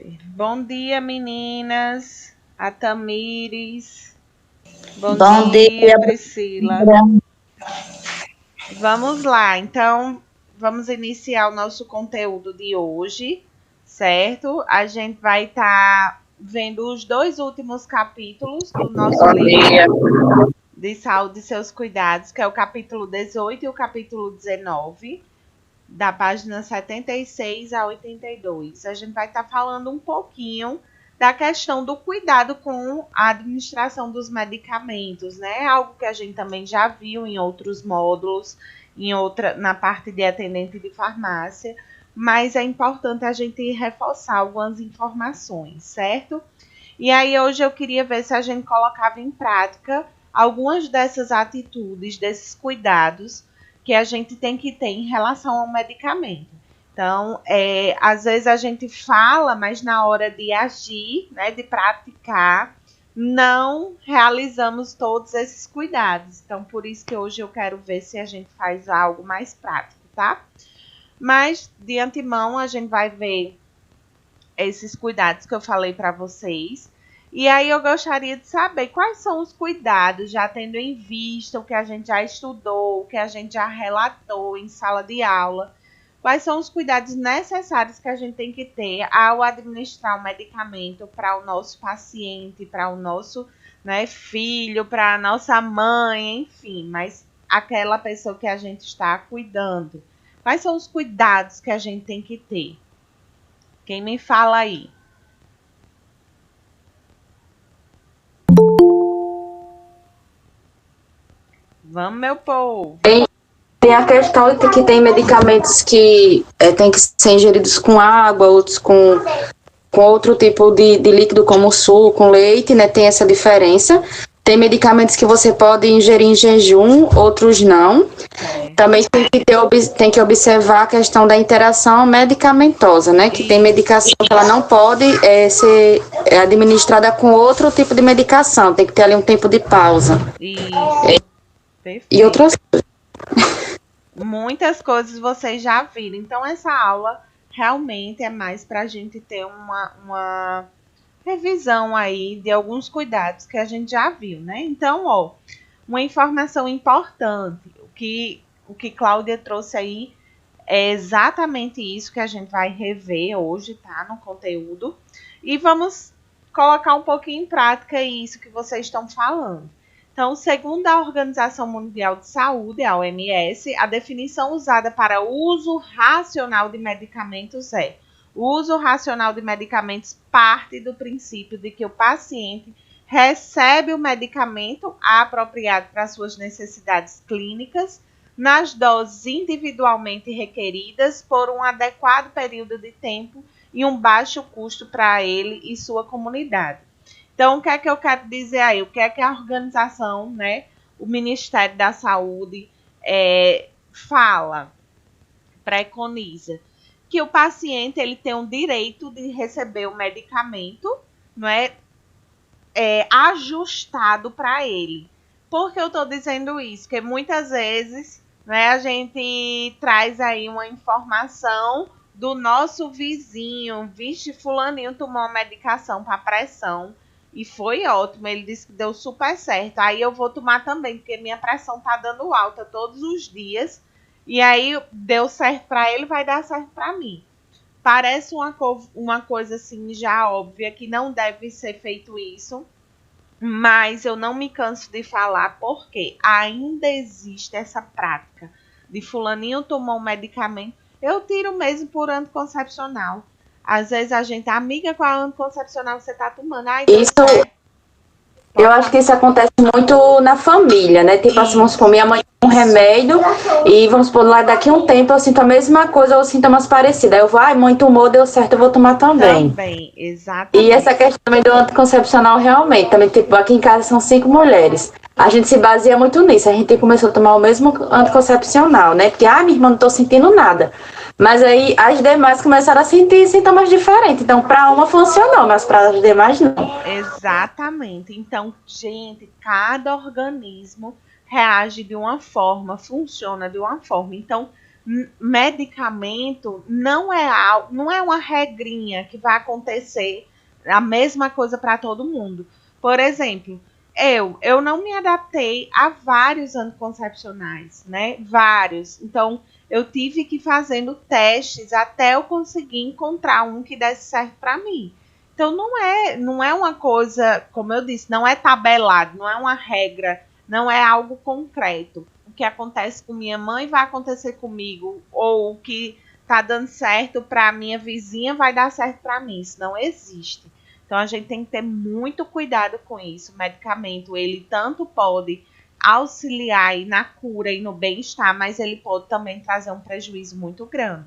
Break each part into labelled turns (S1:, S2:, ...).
S1: Bom dia, meninas. A Tamires. Bom
S2: Bom
S1: dia,
S2: dia,
S1: Priscila. Vamos lá, então, vamos iniciar o nosso conteúdo de hoje, certo? A gente vai estar vendo os 2 últimos capítulos do nosso livro de saúde e seus cuidados, que é o capítulo 18 e o capítulo 19. Da página 76 a 82. A gente vai estar falando um pouquinho da questão do cuidado com a administração dos medicamentos, né? Algo que a gente também já viu em outros módulos, na parte de atendente de farmácia, mas é importante a gente reforçar algumas informações, certo? E aí hoje eu queria ver se a gente colocava em prática algumas dessas atitudes, desses cuidados que a gente tem que ter em relação ao medicamento. Então, às vezes a gente fala, mas na hora de agir, né, de praticar, não realizamos todos esses cuidados. Então, por isso que hoje eu quero ver se a gente faz algo mais prático, tá? Mas, de antemão, a gente vai ver esses cuidados que eu falei para vocês. E aí eu gostaria de saber quais são os cuidados, já tendo em vista o que a gente já estudou, o que a gente já relatou em sala de aula. Quais são os cuidados necessários que a gente tem que ter ao administrar o medicamento para o nosso paciente, para o nosso, né, filho, para a nossa mãe, enfim, mas aquela pessoa que a gente está cuidando. Quais são os cuidados que a gente tem que ter? Quem me fala aí? Vamos, meu povo.
S2: Tem a questão de que tem medicamentos que tem que ser ingeridos com água, outros com outro tipo de líquido, como suco, com leite, né? Tem essa diferença. Tem medicamentos que você pode ingerir em jejum, outros não. Também tem que observar a questão da interação medicamentosa, né? Que tem medicação que ela não pode ser administrada com outro tipo de medicação. Tem que ter ali um tempo de pausa.
S1: Isso.
S2: E
S1: Perfeito.
S2: outras
S1: Muitas coisas vocês já viram. Então, essa aula realmente é mais para a gente ter uma revisão aí de alguns cuidados que a gente já viu, né? Então, ó, uma informação importante. O que Cláudia trouxe aí é exatamente isso que a gente vai rever hoje, tá? No conteúdo. E vamos colocar um pouquinho em prática isso que vocês estão falando. Então, segundo a Organização Mundial de Saúde, a OMS, a definição usada para o uso racional de medicamentos é: o uso racional de medicamentos parte do princípio de que o paciente recebe o medicamento apropriado para suas necessidades clínicas, nas doses individualmente requeridas por um adequado período de tempo e um baixo custo para ele e sua comunidade. Então, o que é que eu quero dizer aí? O que é que a organização, né, o Ministério da Saúde fala, preconiza? Que o paciente ele tem o direito de receber o medicamento, não ajustado para ele. Por que eu estou dizendo isso? Porque muitas vezes, né, a gente traz aí uma informação do nosso vizinho. Vixe, fulaninho tomou uma medicação para pressão e foi ótimo. Ele disse que deu super certo. Aí eu vou tomar também, porque minha pressão tá dando alta todos os dias. E aí deu certo para ele, vai dar certo para mim. Parece uma coisa assim já óbvia que não deve ser feito isso, mas eu não me canso de falar porque ainda existe essa prática de fulaninho tomou um medicamento. Eu tiro mesmo por anticoncepcional. Às vezes a gente, amiga, qual anticoncepcional você tá tomando? Ai, deu
S2: isso.
S1: certo.
S2: Eu acho que isso acontece muito na família, né? Tipo assim, vamos supor, minha mãe tem um remédio e vamos supor, lá daqui a um tempo eu sinto a mesma coisa ou sintomas parecidos. Aí eu vou, ai, mãe tomou, deu certo, eu vou tomar também.
S1: Também,
S2: E
S1: exatamente.
S2: essa questão também do anticoncepcional realmente, também, tipo, aqui em casa são 5 mulheres. A gente se baseia muito nisso. A gente começou a tomar o mesmo anticoncepcional, né? Porque, minha irmã, não tô sentindo nada. Mas aí as demais começaram a sentir sintomas diferentes. Então, para uma funcionou, mas para as demais não.
S1: Exatamente. Então, gente, cada organismo reage de uma forma, funciona de uma forma. Então, Medicamento não é uma regrinha que vai acontecer a mesma coisa para todo mundo. Por exemplo, eu não me adaptei a vários anticoncepcionais, né? Vários. Então, eu tive que ir fazendo testes até eu conseguir encontrar um que desse certo para mim. Então, não é uma coisa, como eu disse, não é tabelado, não é uma regra, não é algo concreto. O que acontece com minha mãe vai acontecer comigo, ou o que tá dando certo para minha vizinha vai dar certo para mim. Isso não existe. Então, a gente tem que ter muito cuidado com isso. O medicamento, ele tanto pode auxiliar aí na cura e no bem-estar, mas ele pode também trazer um prejuízo muito grande.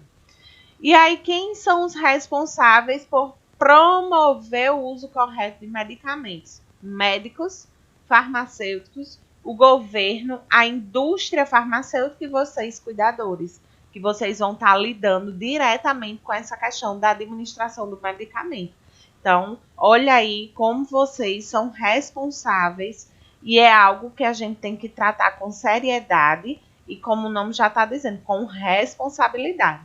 S1: E aí, quem são os responsáveis por promover o uso correto de medicamentos? Médicos, farmacêuticos, o governo, a indústria farmacêutica e vocês, cuidadores, que vocês vão estar lidando diretamente com essa questão da administração do medicamento. Então, olha aí como vocês são responsáveis e é algo que a gente tem que tratar com seriedade e, como o nome já está dizendo, com responsabilidade.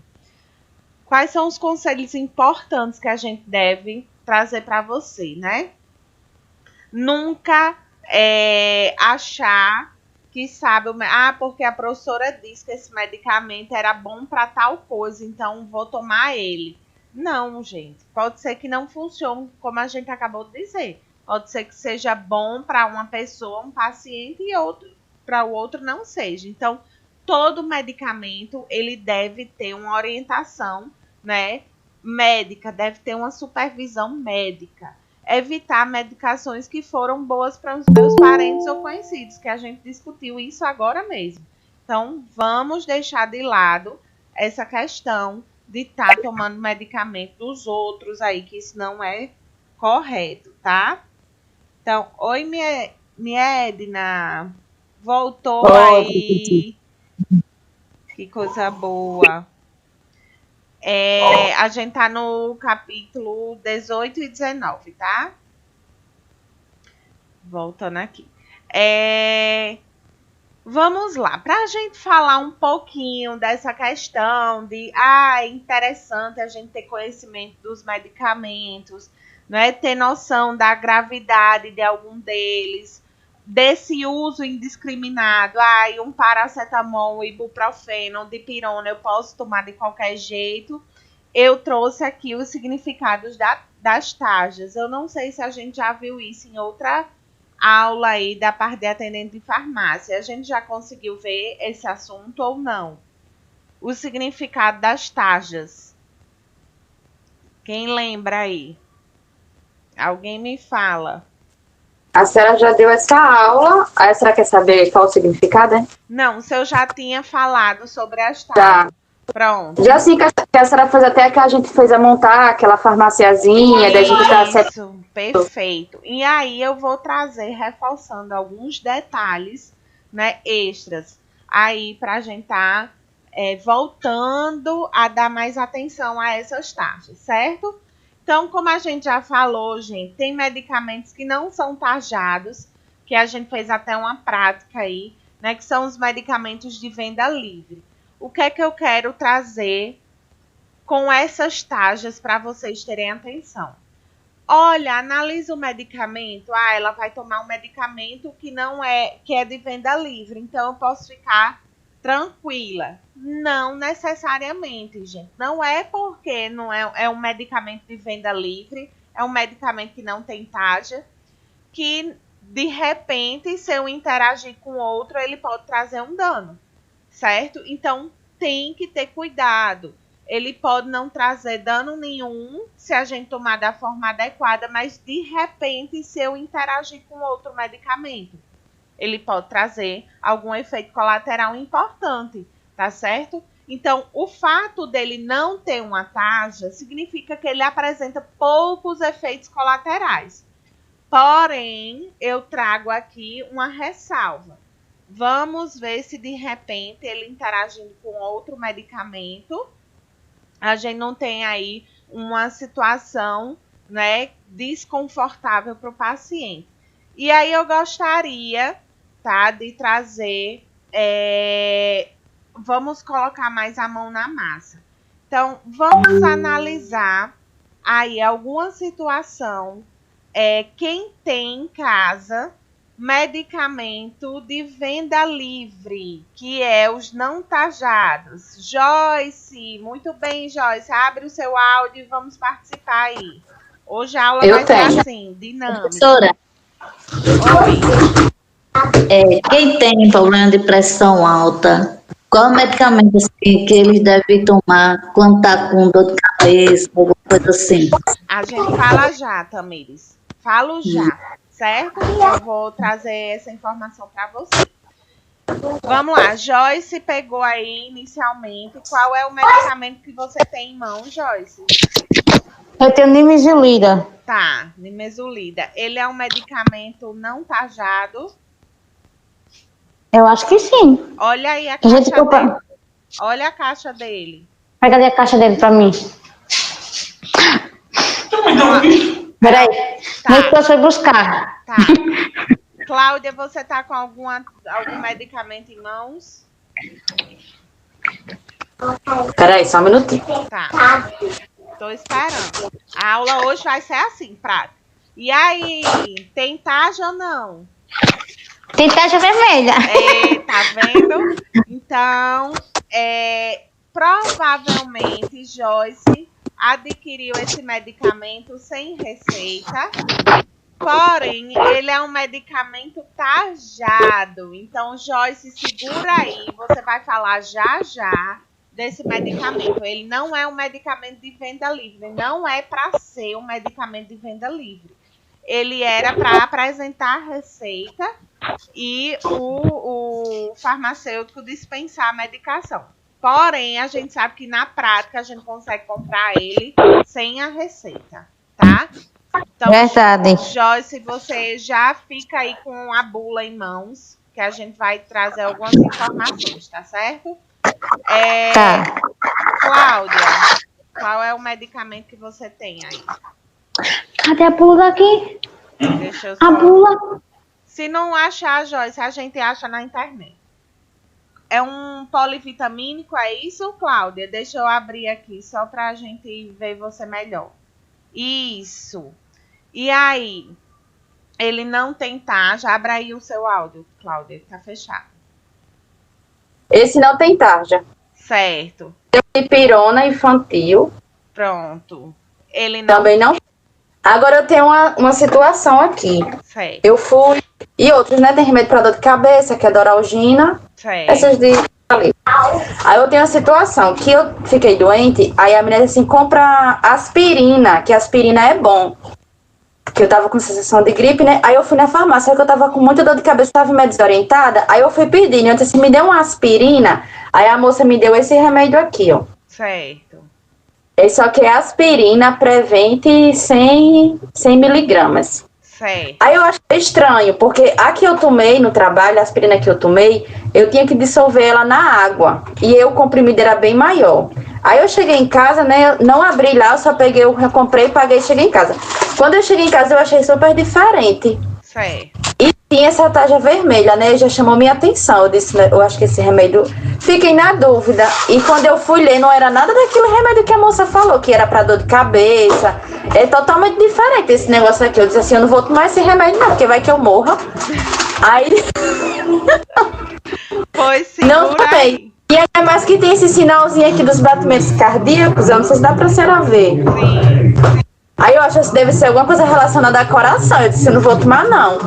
S1: Quais são os conselhos importantes que a gente deve trazer para você, né? Nunca achar que sabe, porque a professora disse que esse medicamento era bom para tal coisa, então vou tomar ele. Não, gente. Pode ser que não funcione, como a gente acabou de dizer. Pode ser que seja bom para uma pessoa, um paciente, e para o outro não seja. Então, todo medicamento, ele deve ter uma orientação, né, médica, deve ter uma supervisão médica. Evitar medicações que foram boas para os meus parentes ou conhecidos, que a gente discutiu isso agora mesmo. Então, vamos deixar de lado essa questão de estar tomando medicamento dos outros aí, que isso não é correto, tá? Então, oi, minha Edna. Voltou aí. Que coisa boa. A gente tá no capítulo 18 e 19, tá? Voltando aqui. Vamos lá, para a gente falar um pouquinho dessa questão de é interessante a gente ter conhecimento dos medicamentos, né? Ter noção da gravidade de algum deles, desse uso indiscriminado. Um paracetamol, ibuprofeno, dipirona eu posso tomar de qualquer jeito. Eu trouxe aqui os significados das taxas. Eu não sei se a gente já viu isso em outra aula aí da parte de atendente de farmácia. A gente já conseguiu ver esse assunto ou não? O significado das taxas. Quem lembra aí? Alguém me fala.
S2: A senhora já deu essa aula, a senhora quer saber qual o significado, é?
S1: Não, se eu já tinha falado sobre as taxas. Pronto.
S2: Já sim, que a senhora fez até que a gente fez a montar aquela farmáciazinha.
S1: Isso, perfeito. E aí eu vou trazer, reforçando alguns detalhes, né, extras, aí para a gente estar voltando a dar mais atenção a essas taxas, certo? Então, como a gente já falou, gente, tem medicamentos que não são taxados, que a gente fez até uma prática aí, né, que são os medicamentos de venda livre. O que é que eu quero trazer com essas taxas para vocês terem atenção? Olha, analisa o medicamento. Ela vai tomar um medicamento que é de venda livre, então eu posso ficar tranquila. Não necessariamente, gente. Não é porque não é um medicamento de venda livre, é um medicamento que não tem taxa, que de repente, se eu interagir com outro, ele pode trazer um dano, certo? Então, tem que ter cuidado. Ele pode não trazer dano nenhum se a gente tomar da forma adequada, mas de repente, se eu interagir com outro medicamento, ele pode trazer algum efeito colateral importante, tá certo? Então, o fato dele não ter uma taxa significa que ele apresenta poucos efeitos colaterais. Porém, eu trago aqui uma ressalva. Vamos ver se de repente ele interagindo com outro medicamento, a gente não tem aí uma situação, né, desconfortável para o paciente. E aí eu gostaria, tá, de trazer vamos colocar mais a mão na massa. Então, vamos analisar aí alguma situação. Quem tem em casa medicamento de venda livre, que é os não tajados. Joyce, muito bem, Joyce. Abre o seu áudio e vamos participar aí. Hoje a aula vai ser assim, dinâmica.
S3: Professora, quem tem problema de pressão alta, qual medicamento assim, que eles devem tomar quando está com dor de cabeça, alguma coisa assim?
S1: A gente fala já, Tamires. Falo já, certo? Eu vou trazer essa informação para você. Vamos lá, Joyce pegou aí inicialmente. Qual é o medicamento que você tem em mão, Joyce?
S4: Eu tenho nimesulida.
S1: Tá, nimesulida. Ele é um medicamento não tajado?
S4: Eu acho que sim.
S1: Olha aí a caixa dele. Olha a caixa dele.
S4: Pega ali a caixa dele pra mim. Peraí.
S1: Tá.
S4: Minha esposa foi buscar.
S1: Tá. Cláudia, você tá com algum medicamento em mãos?
S2: Peraí, só um minutinho.
S1: Tá. Tô esperando. A aula hoje vai ser assim, prática. E aí, tem taja ou não?
S4: Tem taxa vermelha.
S1: Tá vendo? Então, provavelmente Joyce adquiriu esse medicamento sem receita. Porém, ele é um medicamento tajado. Então, Joyce, segura aí. Você vai falar já desse medicamento. Ele não é um medicamento de venda livre. Não é para ser um medicamento de venda livre. Ele era para apresentar a receita e o farmacêutico dispensar a medicação. Porém, a gente sabe que na prática a gente consegue comprar ele sem a receita, tá? Então,
S4: Verdade.
S1: Joyce, você já fica aí com a bula em mãos, que a gente vai trazer algumas informações, tá certo?
S4: Tá.
S1: Cláudia, qual é o medicamento que você tem aí?
S4: Cadê a bula daqui?
S1: Deixa eu só...
S4: A bula.
S1: Se não achar, Joyce, a gente acha na internet. É um polivitamínico, é isso, Cláudia? Deixa eu abrir aqui, só pra gente ver você melhor. Isso. E aí? Ele não tem taxa. Abra aí o seu áudio, Cláudia, tá fechado.
S2: Esse não tem tarja.
S1: Certo.
S2: Tem pirona infantil.
S1: Pronto. Ele não...
S2: Também não. Agora eu tenho uma situação aqui.
S1: Certo.
S2: Eu fui... E outros, né? Tem remédio para dor de cabeça, que é Doralgina.
S1: Certo.
S2: Essas de ali. Aí eu tenho uma situação que eu fiquei doente, aí a menina disse assim, compra aspirina, que aspirina é bom. Porque eu tava com sensação de gripe, né? Aí eu fui na farmácia, aí que eu tava com muita dor de cabeça, tava meio desorientada. Aí eu fui pedindo, eu disse assim, me deu uma aspirina. Aí a moça me deu esse remédio aqui, ó.
S1: Certo.
S2: Só que é aspirina Prevent 100 miligramas.
S1: Certo.
S2: Aí eu achei estranho, porque a que eu tomei no trabalho, a aspirina que eu tomei, eu tinha que dissolver ela na água. E o comprimido era bem maior. Aí eu cheguei em casa, né? Eu não abri lá, eu só peguei, eu comprei, paguei e cheguei em casa. Quando eu cheguei em casa, eu achei super diferente.
S1: Certo.
S2: E tinha essa taja vermelha, né? Já chamou minha atenção. Eu disse, né, eu acho que esse remédio... Fiquei na dúvida. E quando eu fui ler, não era nada daquele remédio que a moça falou, que era pra dor de cabeça. É totalmente diferente esse negócio aqui. Eu disse assim, eu não vou tomar esse remédio não, porque vai que eu morra. Aí...
S1: Pois sim.
S2: Não tomei. E é mais que tem esse sinalzinho aqui dos batimentos cardíacos, eu não sei se dá pra senhora ver.
S1: Sim.
S2: Aí eu acho que deve ser alguma coisa relacionada ao coração. Eu disse, eu não vou tomar, não.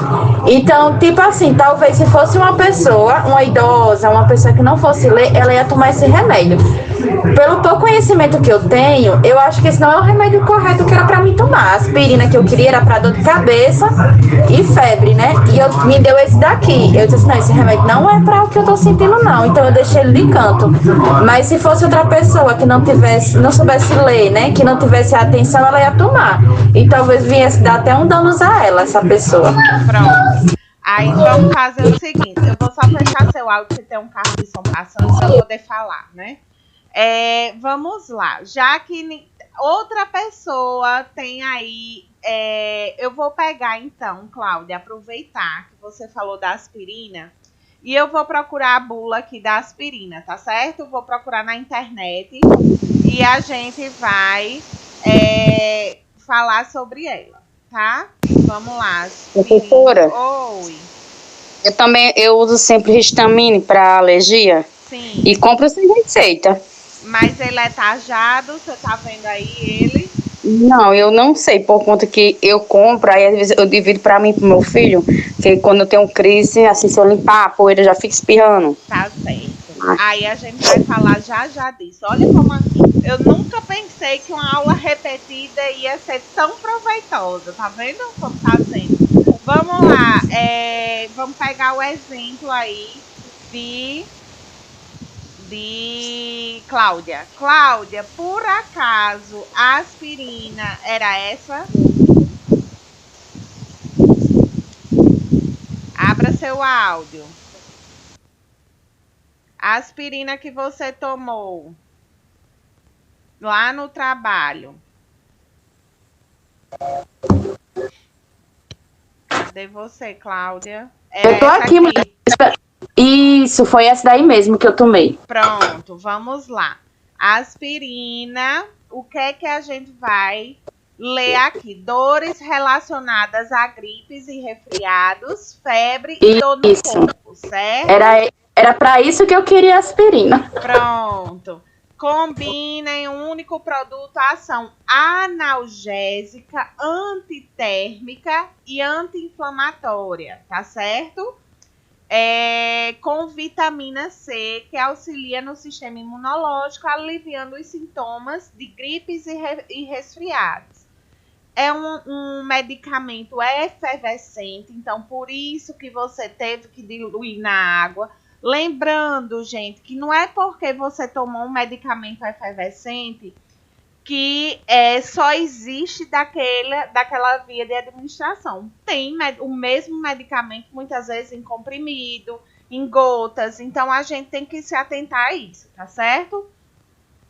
S2: Então, tipo assim, talvez se fosse uma pessoa, uma idosa, uma pessoa que não fosse ler, ela ia tomar esse remédio. Pelo pouco conhecimento que eu tenho, eu acho que esse não é o remédio correto que era pra mim tomar. A aspirina que eu queria era pra dor de cabeça e febre, né? E me deu esse daqui. Eu disse, não, esse remédio não é pra o que eu tô sentindo, não. Então eu deixei ele de canto. Mas se fosse outra pessoa que não soubesse ler, né? Que não tivesse atenção, ela ia tomar. E talvez viesse dar até um danos a ela, essa pessoa.
S1: Pronto. Aí vamos fazer o seguinte, eu vou só fechar seu áudio, que tem um carro de som passando, para eu poder falar, né? Vamos lá. Já que outra pessoa tem aí... eu vou pegar então, Cláudia, aproveitar que você falou da aspirina E eu vou procurar a bula aqui da aspirina, tá certo? Vou procurar na internet e a gente vai falar sobre ela, tá? Vamos lá. Aspirina.
S2: Professora,
S1: Oi.
S2: eu uso sempre Histamine para alergia.
S1: Sim.
S2: E compro sem receita.
S1: Mas ele é tarjado, você tá vendo aí ele?
S2: Não, eu não sei, por conta que eu compro, aí às vezes eu divido para mim e pro meu filho, que quando eu tenho crise, assim, se eu limpar a poeira já fica espirrando.
S1: Tá certo. Aí a gente vai falar já disso. Olha como eu nunca pensei que uma aula repetida ia ser tão proveitosa. Tá vendo como tá sendo? Vamos lá. Vamos pegar o exemplo aí de Cláudia. Cláudia, por acaso a aspirina era essa? Abra seu áudio. A aspirina que você tomou lá no trabalho. Cadê você, Cláudia?
S2: Eu tô aqui, mas... Isso, foi essa daí mesmo que eu tomei.
S1: Pronto, vamos lá. Aspirina, o que é que a gente vai ler aqui? Dores relacionadas a gripes e resfriados, febre e dor no corpo, certo?
S2: Era para isso que eu queria aspirina.
S1: Pronto. Combina em um único produto a ação analgésica, antitérmica e anti-inflamatória, tá certo? Com vitamina C, que auxilia no sistema imunológico, aliviando os sintomas de gripes e resfriados. É um medicamento efervescente, então por isso que você teve que diluir na água. Lembrando, gente, que não é porque você tomou um medicamento efervescente que só existe daquela via de administração. Tem o mesmo medicamento, muitas vezes em comprimido, em gotas. Então, a gente tem que se atentar a isso, tá certo?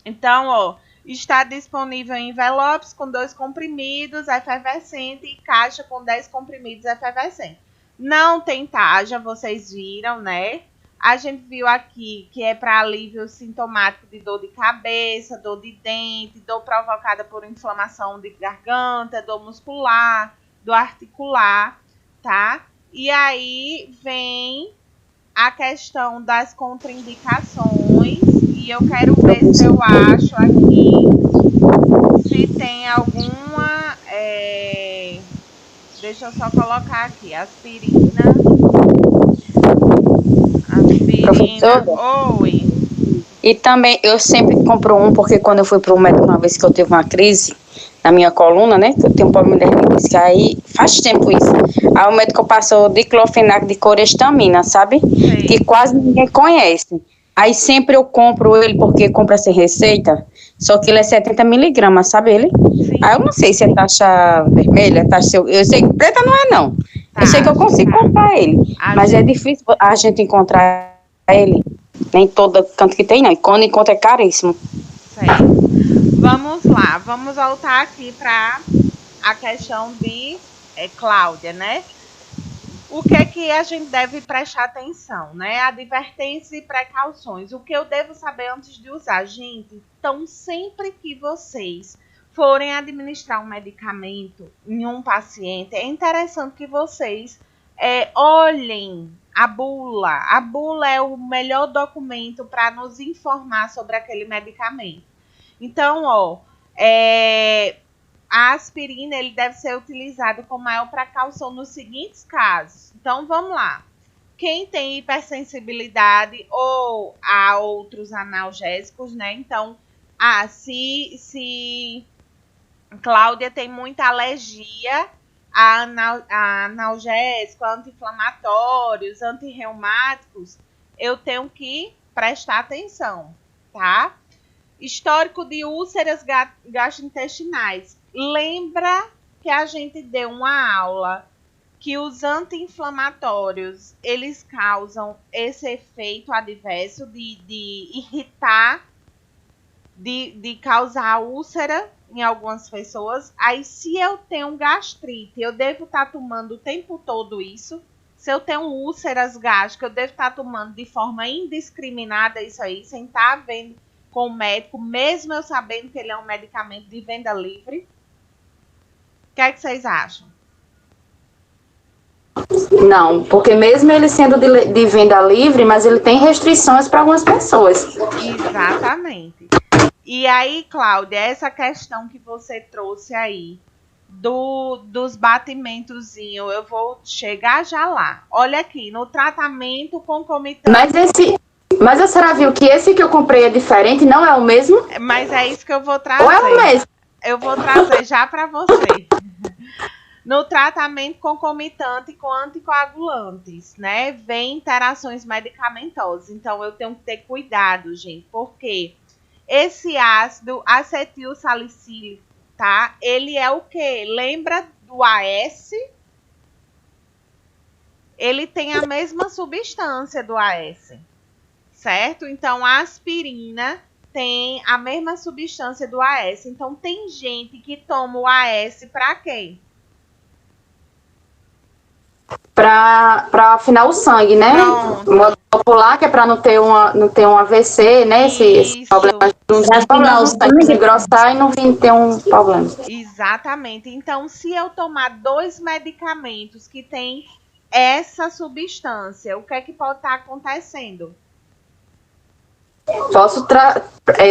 S1: Então, ó, está disponível em envelopes com 2 comprimidos efervescente e caixa com 10 comprimidos efervescente. Não tem tarja, vocês viram, né? A gente viu aqui que é para alívio sintomático de dor de cabeça, dor de dente, dor provocada por inflamação de garganta, dor muscular, dor articular, tá? E aí vem a questão das contraindicações e eu quero ver se eu acho aqui se tem alguma... Deixa eu só colocar aqui, aspirina.
S2: Professora?
S1: Oi.
S2: E também eu sempre compro um, porque quando eu fui para o médico uma vez que eu tive uma crise na minha coluna, né? Que eu tenho um problema de hernia, que aí faz tempo isso. Aí o médico passou diclofenac de corestamina, sabe?
S1: Sim.
S2: Que quase ninguém conhece. Aí sempre eu compro ele, porque compra sem receita, só que ele é 70 miligramas, sabe ele?
S1: Sim.
S2: Aí eu não sei se é taxa vermelha, taxa... Eu sei que preta não é, não.
S1: Tá,
S2: eu sei que eu consigo comprar ele, mas é difícil a gente encontrar ele. Nem todo canto que tem, não. E quando encontra é caríssimo.
S1: Certo. Vamos lá. Vamos voltar aqui para a questão de Cláudia, né? O que é que a gente deve prestar atenção, né? Advertências e precauções. O que eu devo saber antes de usar? Gente, então sempre que vocês forem administrar um medicamento em um paciente, é interessante que vocês olhem a bula. A bula é o melhor documento para nos informar sobre aquele medicamento. Então, ó, a aspirina ele deve ser utilizado com maior precaução nos seguintes casos. Então, vamos lá. Quem tem hipersensibilidade ou a outros analgésicos, né? Então, se Cláudia tem muita alergia a analgésicos, anti-inflamatórios, antirreumáticos, eu tenho que prestar atenção, tá? Histórico de úlceras gastrointestinais. Lembra que a gente deu uma aula que os anti-inflamatórios, eles causam esse efeito adverso de irritar, de causar úlcera em algumas pessoas. Aí, se eu tenho gastrite, eu devo estar tomando o tempo todo isso? Se eu tenho úlceras gástricas, eu devo estar tomando de forma indiscriminada isso aí, sem estar vendo com o médico, mesmo eu sabendo que ele é um medicamento de venda livre? O que é que vocês acham?
S2: Não, porque mesmo ele sendo de venda livre, mas ele tem restrições para algumas pessoas.
S1: Exatamente. E aí, Cláudia, essa questão que você trouxe aí, dos batimentozinhos, eu vou chegar já lá. Olha aqui, no tratamento concomitante...
S2: Mas a senhora viu que esse que eu comprei é diferente, não é o mesmo?
S1: Mas é isso que eu vou trazer.
S2: Ou é o mesmo?
S1: Eu vou trazer já para você. No tratamento concomitante com anticoagulantes, né? Vem interações medicamentosas. Então, eu tenho que ter cuidado, gente. Porque esse ácido acetil salicílico, tá? Ele é o quê? Lembra do AS? Ele tem a mesma substância do AS, certo? Então, a aspirina tem a mesma substância do AS. Então, tem gente que toma o AS para quê?
S2: Para afinar o sangue, né?
S1: Pronto.
S2: O modo popular, que é para não ter um AVC, né? Esse problema de engrossar e não vir ter um problema.
S1: Exatamente. Então, se eu tomar 2 medicamentos que têm essa substância, o que é que pode estar acontecendo?
S2: Posso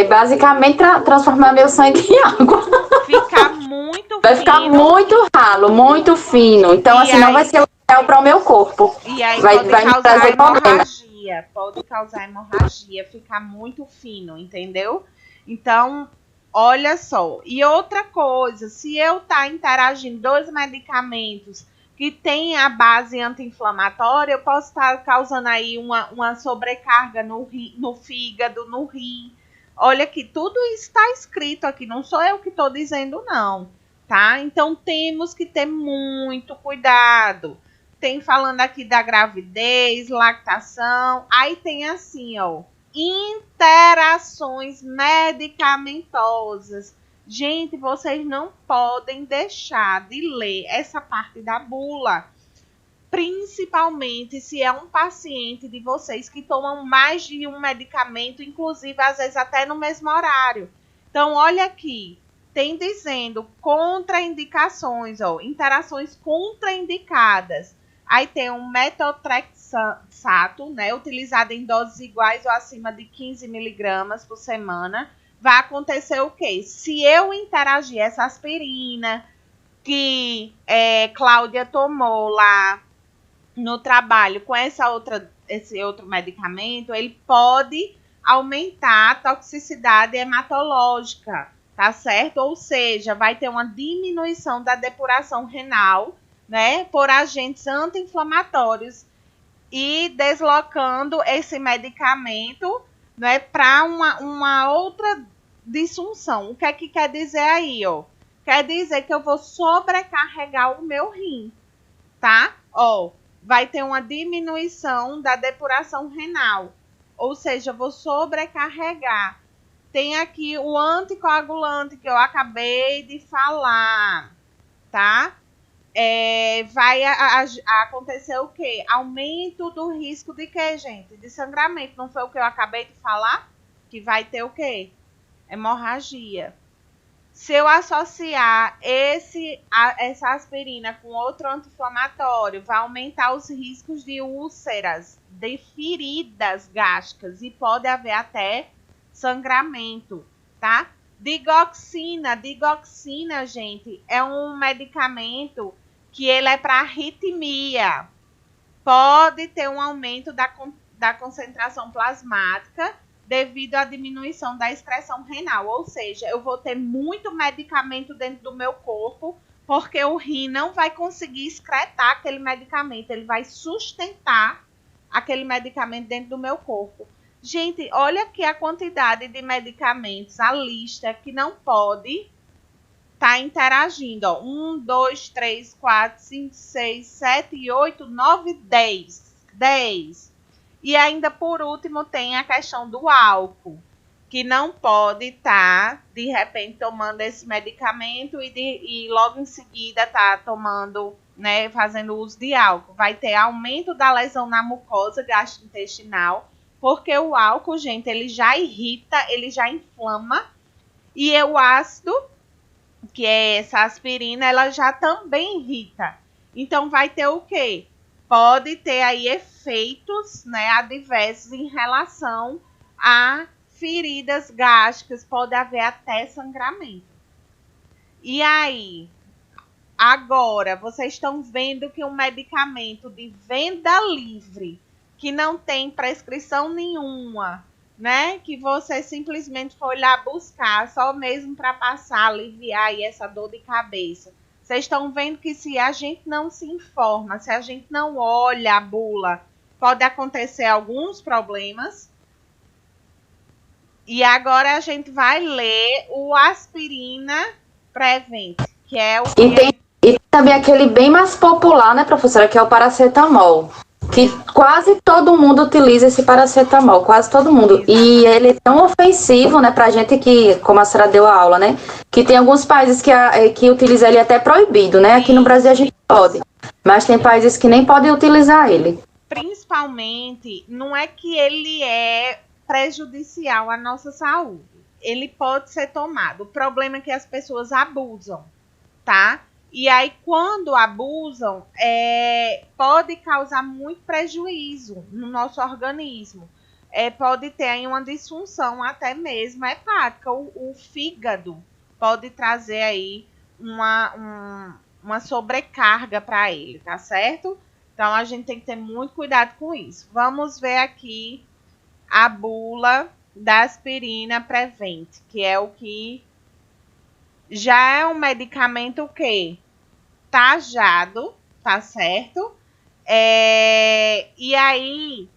S2: basicamente transformar meu sangue em água.
S1: Ficar muito
S2: vai ficar
S1: fino.
S2: muito ralo, muito fino. Então, assim, não vai ser o ideal para o meu corpo.
S1: E aí
S2: vai
S1: pode
S2: me
S1: causar
S2: trazer problema.
S1: hemorragia. Pode causar hemorragia, ficar muito fino, entendeu? Então, olha só. E outra coisa, se eu estar interagindo 2 medicamentos que tem a base anti-inflamatória, eu posso estar causando aí uma sobrecarga no fígado, no rim. Olha aqui, tudo isso está escrito aqui, não sou eu que estou dizendo não, tá? Então, temos que ter muito cuidado. Tem falando aqui da gravidez, lactação, aí tem assim, ó, interações medicamentosas. Gente, vocês não podem deixar de ler essa parte da bula. Principalmente se é um paciente de vocês que tomam mais de um medicamento, inclusive às vezes até no mesmo horário. Então, olha aqui, tem dizendo contraindicações, ó, interações contraindicadas. Aí tem um metotrexato, né, utilizado em doses iguais ou acima de 15 miligramas por semana. Vai acontecer o quê? Se eu interagir essa aspirina que Cláudia tomou lá no trabalho com esse outro medicamento, ele pode aumentar a toxicidade hematológica, tá certo? Ou seja, vai ter uma diminuição da depuração renal, né, por agentes anti-inflamatórios e deslocando esse medicamento, né, para uma outra disfunção. O que é que quer dizer aí, ó? Quer dizer que eu vou sobrecarregar o meu rim, tá? Ó, vai ter uma diminuição da depuração renal, ou seja, eu vou sobrecarregar. Tem aqui o anticoagulante que eu acabei de falar, tá? Vai acontecer o quê? Aumento do risco de quê, gente? De sangramento. Não foi o que eu acabei de falar? Que vai ter o quê? Hemorragia. Se eu associar essa aspirina com outro anti-inflamatório, vai aumentar os riscos de úlceras, de feridas gástricas e pode haver até sangramento, tá? Digoxina, gente, é um medicamento que ele é para arritmia. Pode ter um aumento da concentração plasmática devido à diminuição da excreção renal. Ou seja, eu vou ter muito medicamento dentro do meu corpo, porque o rim não vai conseguir excretar aquele medicamento. Ele vai sustentar aquele medicamento dentro do meu corpo. Gente, olha aqui a quantidade de medicamentos, a lista que não pode estar interagindo. Ó. 1, 2, 3, 4, 5, 6, 7, 8, 9, 10. 10. E ainda, por último, tem a questão do álcool, que não pode estar, de repente, tomando esse medicamento e logo em seguida estar tomando né, fazendo uso de álcool, vai ter aumento da lesão na mucosa gastrointestinal, porque o álcool, gente, ele já irrita, ele já inflama, e o ácido, que é essa aspirina, ela já também irrita. Então, vai ter o quê? Pode ter aí efeitos, né, adversos em relação a feridas gástricas, pode haver até sangramento. E aí, agora, vocês estão vendo que um medicamento de venda livre, que não tem prescrição nenhuma, né? Que você simplesmente foi lá buscar, só mesmo para passar, aliviar aí essa dor de cabeça. Vocês estão vendo que se a gente não se informa, se a gente não olha a bula, pode acontecer alguns problemas. E agora a gente vai ler o aspirina Prevent, que é o que...
S2: E também aquele bem mais popular, né, professora, que é o paracetamol. Que quase todo mundo utiliza esse paracetamol, quase todo mundo. Exatamente. E ele é tão ofensivo, né, pra gente que, como a senhora deu a aula, né, que tem alguns países que utilizam ele até proibido, né? Aqui no Brasil a gente pode, mas tem países que nem podem utilizar ele.
S1: Principalmente, não é que ele é prejudicial à nossa saúde. Ele pode ser tomado. O problema é que as pessoas abusam, tá? E aí, quando abusam, pode causar muito prejuízo no nosso organismo. Pode ter aí uma disfunção até mesmo hepática. O fígado pode trazer aí uma sobrecarga para ele, tá certo? Então, a gente tem que ter muito cuidado com isso. Vamos ver aqui a bula da aspirina Prevent, que é o que já é um medicamento o quê? Tajado, tá certo? E aí,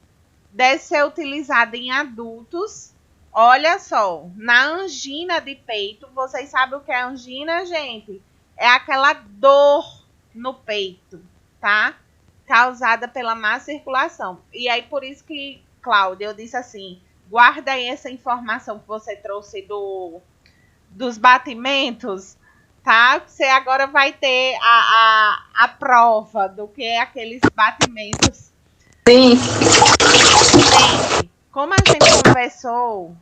S1: deve ser utilizado em adultos. Olha só, na angina de peito, vocês sabem o que é angina, gente? É aquela dor no peito, tá? Causada pela má circulação. E aí, por isso que, Cláudia, eu disse assim, guarda aí essa informação que você trouxe dos batimentos, tá? Você agora vai ter a prova do que é aqueles batimentos.
S2: Sim.
S1: Gente, como a gente conversou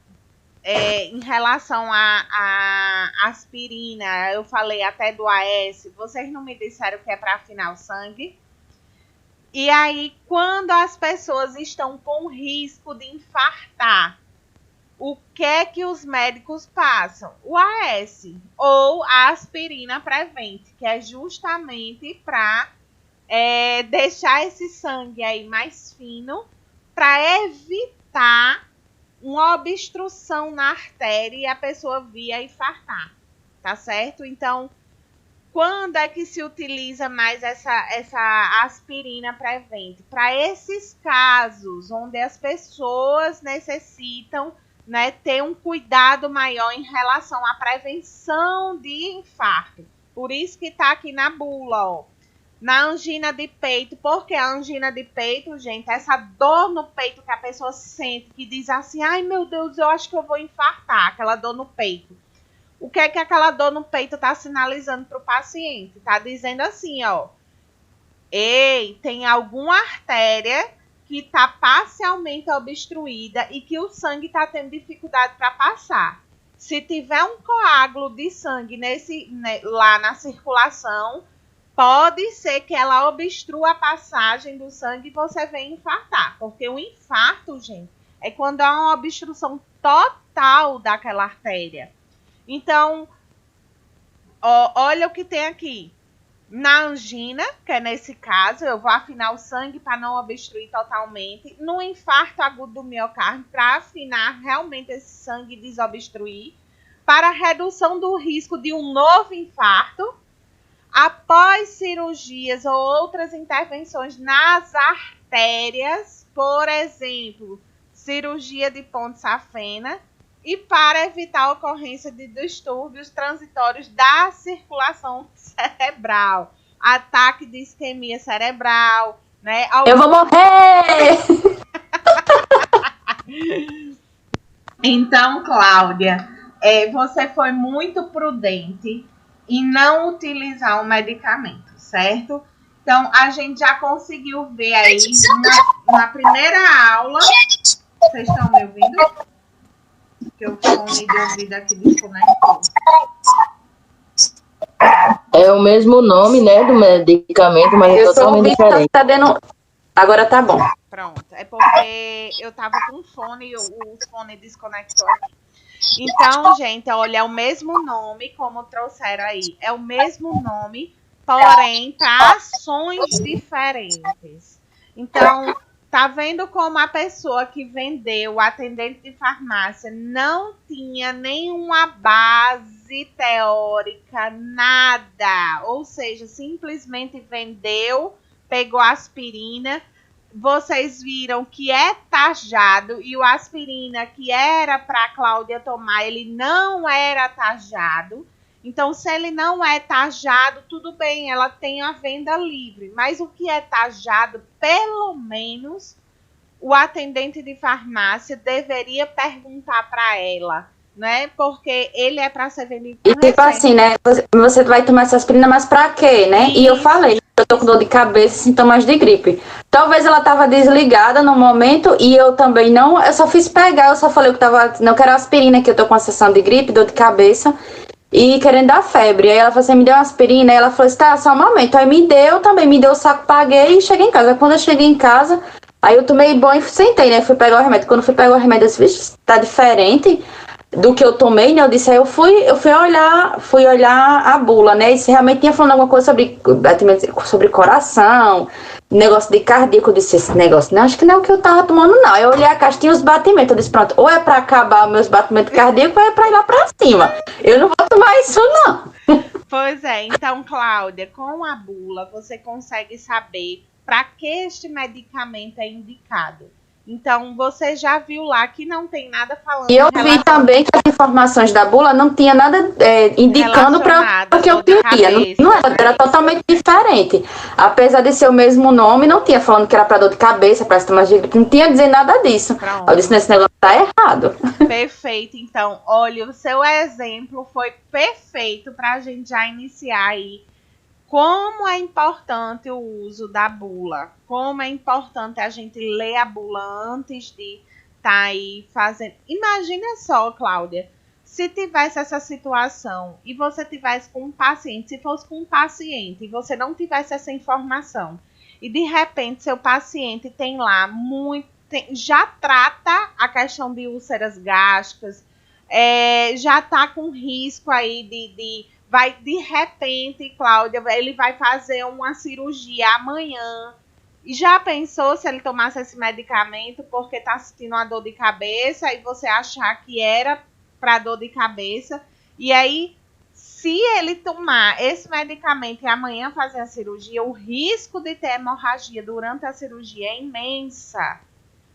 S1: em relação à aspirina, eu falei até do AS, vocês não me disseram que é para afinar o sangue? E aí, quando as pessoas estão com risco de infartar, o que é que os médicos passam? O AS, ou a aspirina Prevent, que é justamente para deixar esse sangue aí mais fino, para evitar uma obstrução na artéria e a pessoa vir a infartar, tá certo? Então, quando é que se utiliza mais essa aspirina Prevent? Para esses casos onde as pessoas necessitam, né, ter um cuidado maior em relação à prevenção de infarto. Por isso que está aqui na bula, ó. Na angina de peito, porque a angina de peito, gente, essa dor no peito que a pessoa sente, que diz assim, ai meu Deus, eu acho que eu vou infartar, aquela dor no peito. O que é que aquela dor no peito está sinalizando para o paciente? Está dizendo assim, ó, ei, tem alguma artéria que está parcialmente obstruída e que o sangue está tendo dificuldade para passar. Se tiver um coágulo de sangue lá na circulação, pode ser que ela obstrua a passagem do sangue e você venha infartar. Porque o infarto, gente, é quando há uma obstrução total daquela artéria. Então, olha o que tem aqui. Na angina, que é nesse caso, eu vou afinar o sangue para não obstruir totalmente. No infarto agudo do miocárdio, para afinar realmente esse sangue e desobstruir. Para redução do risco de um novo infarto. Após cirurgias ou outras intervenções nas artérias, por exemplo, cirurgia de ponte safena, e para evitar a ocorrência de distúrbios transitórios da circulação cerebral, ataque de isquemia cerebral, né?
S2: Eu vou morrer!
S1: Então, Cláudia, você foi muito prudente em não utilizar o medicamento, certo? Então, a gente já conseguiu ver aí na primeira aula. Vocês estão me ouvindo? Porque o fone de ouvido aqui desconectou.
S5: É o mesmo nome, né, do medicamento, mas é totalmente diferente.
S2: Tá dando... Agora tá bom.
S1: Pronto. É porque eu tava com fone e o fone desconectou aqui. Então, gente, olha, é o mesmo nome, como trouxeram aí. É o mesmo nome, porém, para ações diferentes. Então, tá vendo como a pessoa que vendeu, o atendente de farmácia, não tinha nenhuma base teórica, nada. Ou seja, simplesmente vendeu, pegou aspirina. Vocês viram que é tarjado e o aspirina que era para Cláudia tomar, ele não era tarjado. Então, se ele não é tarjado, tudo bem, ela tem a venda livre. Mas o que é tarjado, pelo menos, o atendente de farmácia deveria perguntar para ela, né? Porque ele é para ser vendido com
S2: E tipo
S1: receita.
S2: assim, né? Você vai tomar essa aspirina, mas pra quê, né?
S1: Isso.
S2: E eu falei, eu tô com dor de cabeça e sintomas de gripe. Talvez ela tava desligada no momento e eu também não. Eu só fiz pegar, eu só falei que tava. Não quero aspirina, que eu tô com uma sessão de gripe, dor de cabeça e querendo dar febre. Aí ela falou assim: me deu uma aspirina. Aí ela falou assim: tá, só um momento. Aí me deu também, me deu o saco, paguei e cheguei em casa. Quando eu cheguei em casa, aí eu tomei banho e sentei, né? Fui pegar o remédio. Quando eu fui pegar o remédio, eu disse: vixe, tá diferente do que eu tomei, né? Eu disse, aí eu fui olhar a bula, né? E se realmente tinha falando alguma coisa sobre coração, negócio de cardíaco. Eu disse, esse negócio, não, acho que não é o que eu tava tomando, não. Eu olhei a caixa, tinha os batimentos. Eu disse, pronto, ou é pra acabar meus batimentos cardíacos, ou é pra ir lá pra cima. Eu não vou tomar isso, não.
S1: Pois é, então, Cláudia, com a bula, você consegue saber para que este medicamento é indicado. Então, você já viu lá que não tem nada falando.
S2: E eu vi também que as informações da bula não tinha nada indicando para o que eu queria. Não era totalmente diferente. Apesar de ser o mesmo nome, não tinha falando que era para dor de cabeça, para sintomas de gripe, não tinha dizendo nada disso.
S1: Pronto.
S2: Eu disse, nesse negócio tá errado.
S1: Perfeito. Então, olha, o seu exemplo foi perfeito para a gente já iniciar aí. Como é importante o uso da bula, como é importante a gente ler a bula antes de estar aí fazendo. Imagina só, Cláudia, se tivesse essa situação e você tivesse com um paciente, se fosse com um paciente e você não tivesse essa informação e de repente seu paciente tem lá já trata a questão de úlceras gástricas, já está com risco aí de repente, Cláudia, ele vai fazer uma cirurgia amanhã. E já pensou se ele tomasse esse medicamento porque está sentindo uma dor de cabeça e você achar que era para dor de cabeça? E aí, se ele tomar esse medicamento e amanhã fazer a cirurgia, o risco de ter hemorragia durante a cirurgia é imensa,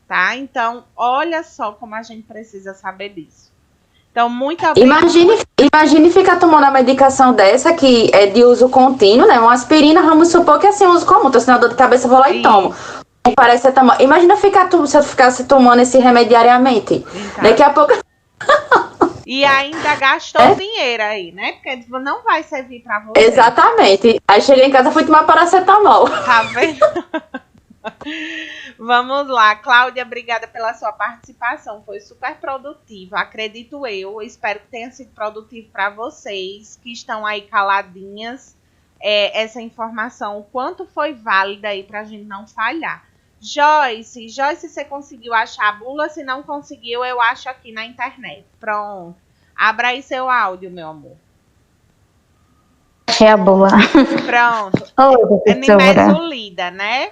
S1: tá? Então, olha só como a gente precisa saber disso. Então,
S2: Imagine ficar tomando a medicação dessa, que é de uso contínuo, né? Uma aspirina, vamos supor que é assim, uso comum. Tô sentindo dor de cabeça, eu vou lá e tomo. Parece tomar. Imagina se eu ficasse tomando esse remédio diariamente. Então. Daqui a pouco.
S1: E ainda gastou dinheiro aí, né? Porque não vai servir pra você.
S2: Exatamente. Aí cheguei em casa e fui tomar paracetamol.
S1: Tá vendo? Vamos lá, Cláudia, obrigada pela sua participação, foi super produtiva, acredito eu, espero que tenha sido produtivo para vocês que estão aí caladinhas, essa informação, o quanto foi válida aí para a gente não falhar. Joyce, você conseguiu achar a bula? Se não conseguiu, eu acho aqui na internet. Pronto, abra aí seu áudio, meu amor.
S4: Achei a bula.
S1: Pronto,
S4: é
S1: nimesulida, né?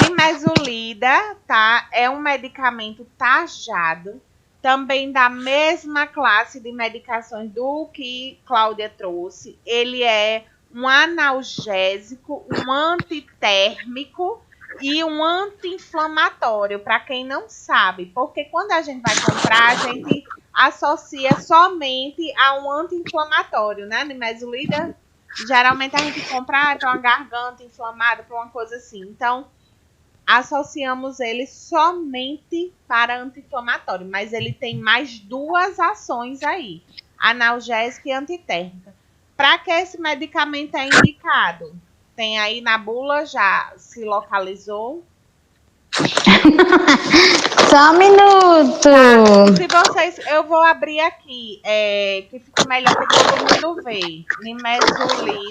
S4: Nimesulida,
S1: tá? É um medicamento tarjado, também da mesma classe de medicações do que Cláudia trouxe. Ele é um analgésico, um antitérmico e um anti-inflamatório, para quem não sabe. Porque quando a gente vai comprar, a gente associa somente a um anti-inflamatório, né? Nimesulida, geralmente a gente compra para uma garganta inflamada, para uma coisa assim. Então, associamos ele somente para anti-inflamatório, mas ele tem mais duas ações aí, analgésica e antitérmica. Para que esse medicamento é indicado? Tem aí na bula, já se localizou?
S4: Só um minuto.
S1: Se vocês, eu vou abrir aqui, que fica melhor para todo mundo ver.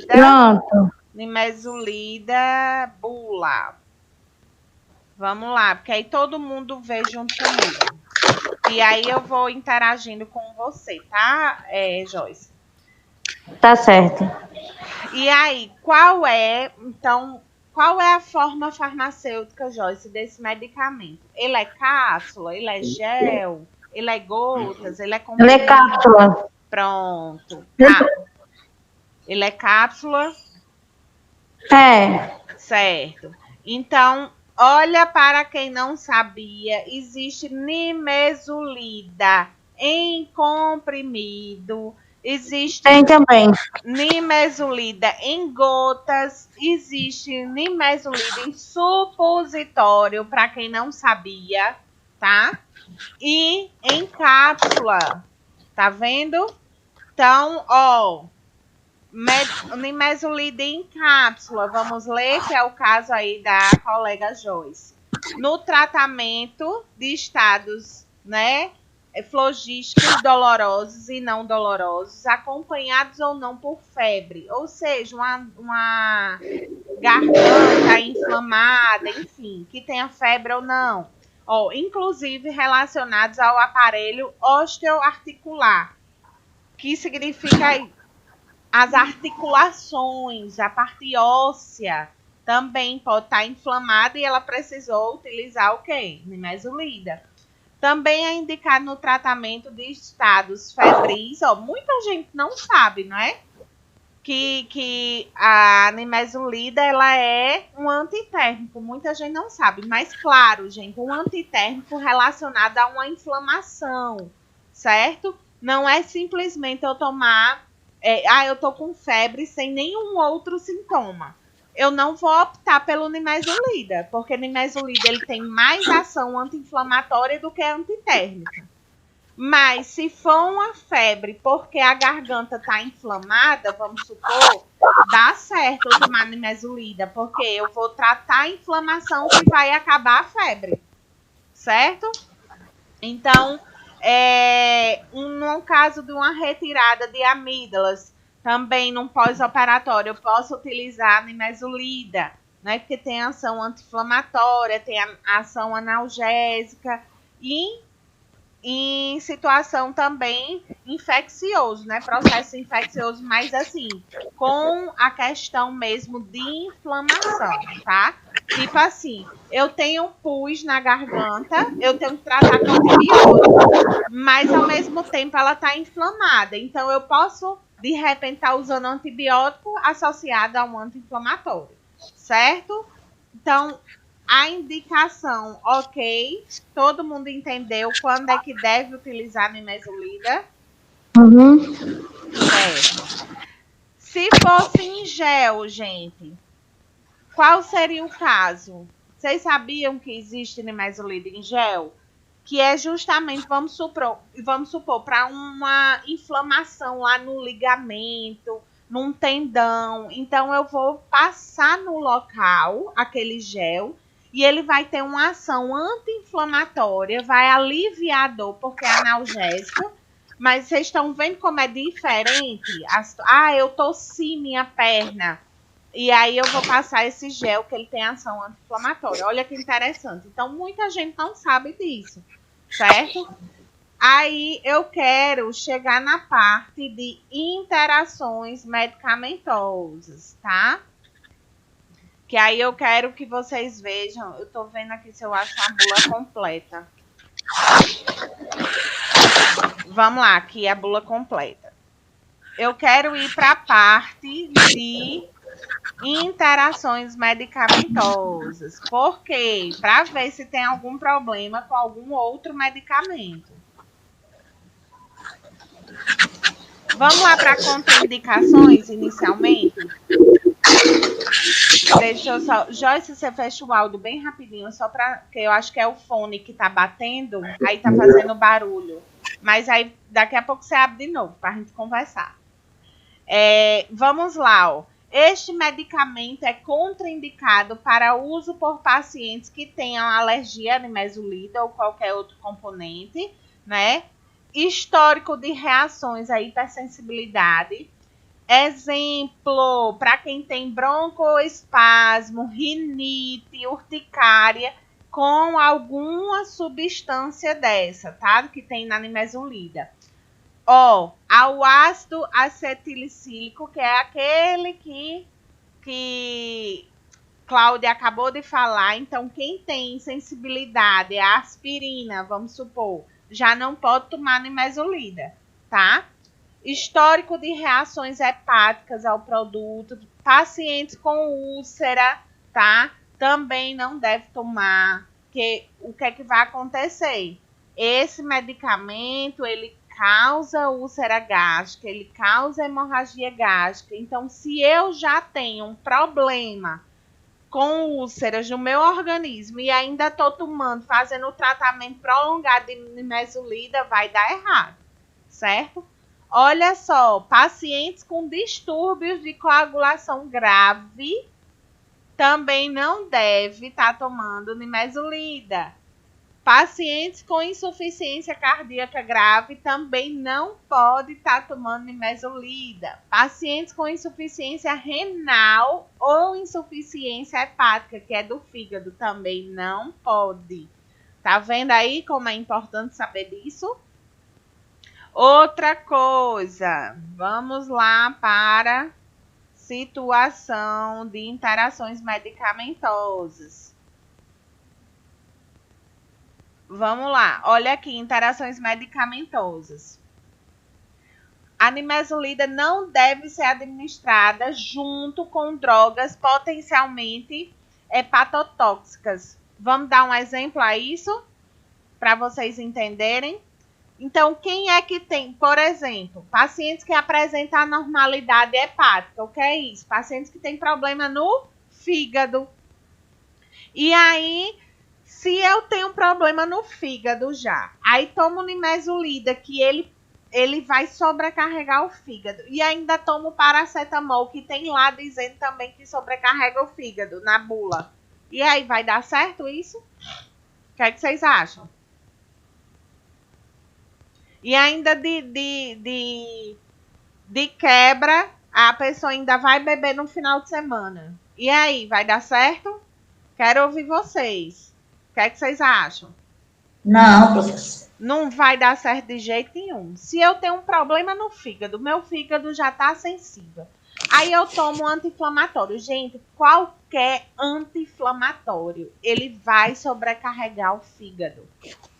S4: Pronto.
S1: Nimesulida, bula. Vamos lá, porque aí todo mundo vê junto comigo. E aí eu vou interagindo com você, tá, Joyce?
S4: Tá certo.
S1: E aí, qual é a forma farmacêutica, Joyce, desse medicamento? Ele é cápsula, ele é gel, ele é gotas, ele é
S4: Ele
S1: comprimido?
S4: é cápsula.
S1: Pronto. Tá. Ele é cápsula?
S4: É.
S1: Certo. Então, olha, para quem não sabia, existe nimesulida em comprimido, existe
S4: Tem também.
S1: nimesulida em gotas, existe nimesulida em supositório, para quem não sabia, tá? E em cápsula, tá vendo? Então, ó, nimesulida em cápsula, vamos ler, que é o caso aí da colega Joyce. No tratamento de estados, né, flogísticos dolorosos e não dolorosos, acompanhados ou não por febre, ou seja, uma garganta inflamada, enfim, que tenha febre ou não, ou inclusive relacionados ao aparelho osteoarticular, que significa as articulações, a parte óssea também pode estar inflamada e ela precisou utilizar o quê? Nimesulida. Também é indicado no tratamento de estados febris. Ó, muita gente não sabe, não é? Que a nimesulida ela é um antitérmico. Muita gente não sabe. Mas, claro, gente, um antitérmico relacionado a uma inflamação, certo? Não é simplesmente eu tomar... eu tô com febre sem nenhum outro sintoma. Eu não vou optar pelo nimesulida, porque nimesulida ele tem mais ação anti-inflamatória do que antitérmica. Mas se for uma febre porque a garganta está inflamada, vamos supor, dá certo eu tomar nimesulida, porque eu vou tratar a inflamação que vai acabar a febre, certo? Então, no caso de uma retirada de amígdalas, também num pós-operatório, eu posso utilizar a nimesulida, né? Porque tem ação anti-inflamatória, tem a ação analgésica e em situação também infeccioso, né? Processo infeccioso, mas assim, com a questão mesmo de inflamação, tá? Tipo assim, eu tenho pus na garganta, eu tenho que tratar com antibiótico, mas ao mesmo tempo ela tá inflamada, então eu posso de repente estar usando antibiótico associado a um anti-inflamatório, certo? Então, a indicação, ok. Todo mundo entendeu quando é que deve utilizar a nimesulida?
S4: Uhum.
S1: Certo. Se fosse em gel, gente, qual seria o caso? Vocês sabiam que existe nimesulida em gel? Que é justamente, vamos supor, para uma inflamação lá no ligamento, num tendão. Então, eu vou passar no local aquele gel e ele vai ter uma ação anti-inflamatória, vai aliviar a dor, porque é analgésico. Mas vocês estão vendo como é diferente? Eu torci minha perna. E aí eu vou passar esse gel que ele tem ação anti-inflamatória. Olha que interessante. Então, muita gente não sabe disso, certo? Aí eu quero chegar na parte de interações medicamentosas, tá? Que aí eu quero que vocês vejam. Eu tô vendo aqui se eu acho a bula completa. Vamos lá, aqui a bula completa. Eu quero ir para a parte de interações medicamentosas. Por quê? Para ver se tem algum problema com algum outro medicamento. Vamos lá para contraindicações inicialmente? Deixa eu só... Joyce, você fecha o áudio bem rapidinho, só para... Porque eu acho que é o fone que tá batendo, aí tá fazendo barulho. Mas aí daqui a pouco você abre de novo para a gente conversar. Vamos lá, ó. Este medicamento é contraindicado para uso por pacientes que tenham alergia à nimesulida ou qualquer outro componente, né? Histórico de reações à hipersensibilidade. Exemplo, para quem tem broncoespasmo, rinite, urticária, com alguma substância dessa, tá? Que tem na nimesulida. Ó, ao ácido acetilicílico, que é aquele que Cláudia acabou de falar. Então, quem tem sensibilidade à aspirina, vamos supor, já não pode tomar nimesulida, tá? Histórico de reações hepáticas ao produto, pacientes com úlcera, tá? Também não deve tomar, porque o que é que vai acontecer? Esse medicamento, ele causa úlcera gástrica, ele causa hemorragia gástrica. Então, se eu já tenho um problema com úlceras no meu organismo e ainda estou tomando, fazendo o tratamento prolongado de nimesulida, vai dar errado, certo? Olha só, pacientes com distúrbios de coagulação grave também não deve estar tomando nimesulida. Pacientes com insuficiência cardíaca grave também não pode estar tomando nimesulida. Pacientes com insuficiência renal ou insuficiência hepática, que é do fígado, também não pode. Tá vendo aí como é importante saber disso? Outra coisa, vamos lá para situação de interações medicamentosas. Vamos lá, olha aqui, interações medicamentosas. A nimesulida não deve ser administrada junto com drogas potencialmente hepatotóxicas. Vamos dar um exemplo a isso, para vocês entenderem? Então, quem é que tem, por exemplo, pacientes que apresentam anormalidade hepática, o que é isso? Pacientes que têm problema no fígado. E aí, se eu tenho problema no fígado já, aí tomo nimesulida, que ele vai sobrecarregar o fígado. E ainda tomo paracetamol, que tem lá dizendo também que sobrecarrega o fígado, na bula. E aí, vai dar certo isso? O que é que vocês acham? E ainda de quebra, a pessoa ainda vai beber no final de semana. E aí, vai dar certo? Quero ouvir vocês. O que é que vocês acham?
S3: Não, professor.
S1: Não vai dar certo de jeito nenhum. Se eu tenho um problema no fígado, meu fígado já está sensível. Aí eu tomo anti-inflamatório. Gente, qualquer anti-inflamatório, ele vai sobrecarregar o fígado.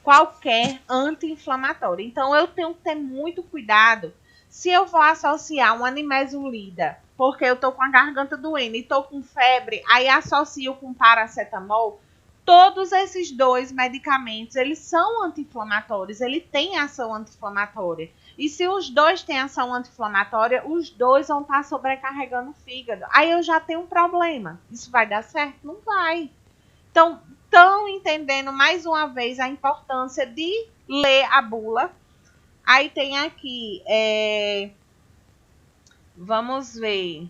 S1: Qualquer anti-inflamatório. Então, eu tenho que ter muito cuidado. Se eu vou associar uma nimesulida, porque eu tô com a garganta doendo e tô com febre, aí associo com paracetamol, todos esses dois medicamentos, eles são anti-inflamatórios, ele tem ação anti-inflamatória. E se os dois têm ação anti-inflamatória, os dois vão estar sobrecarregando o fígado. Aí eu já tenho um problema. Isso vai dar certo? Não vai. Então, estão entendendo mais uma vez a importância de ler a bula. Aí tem aqui, vamos ver.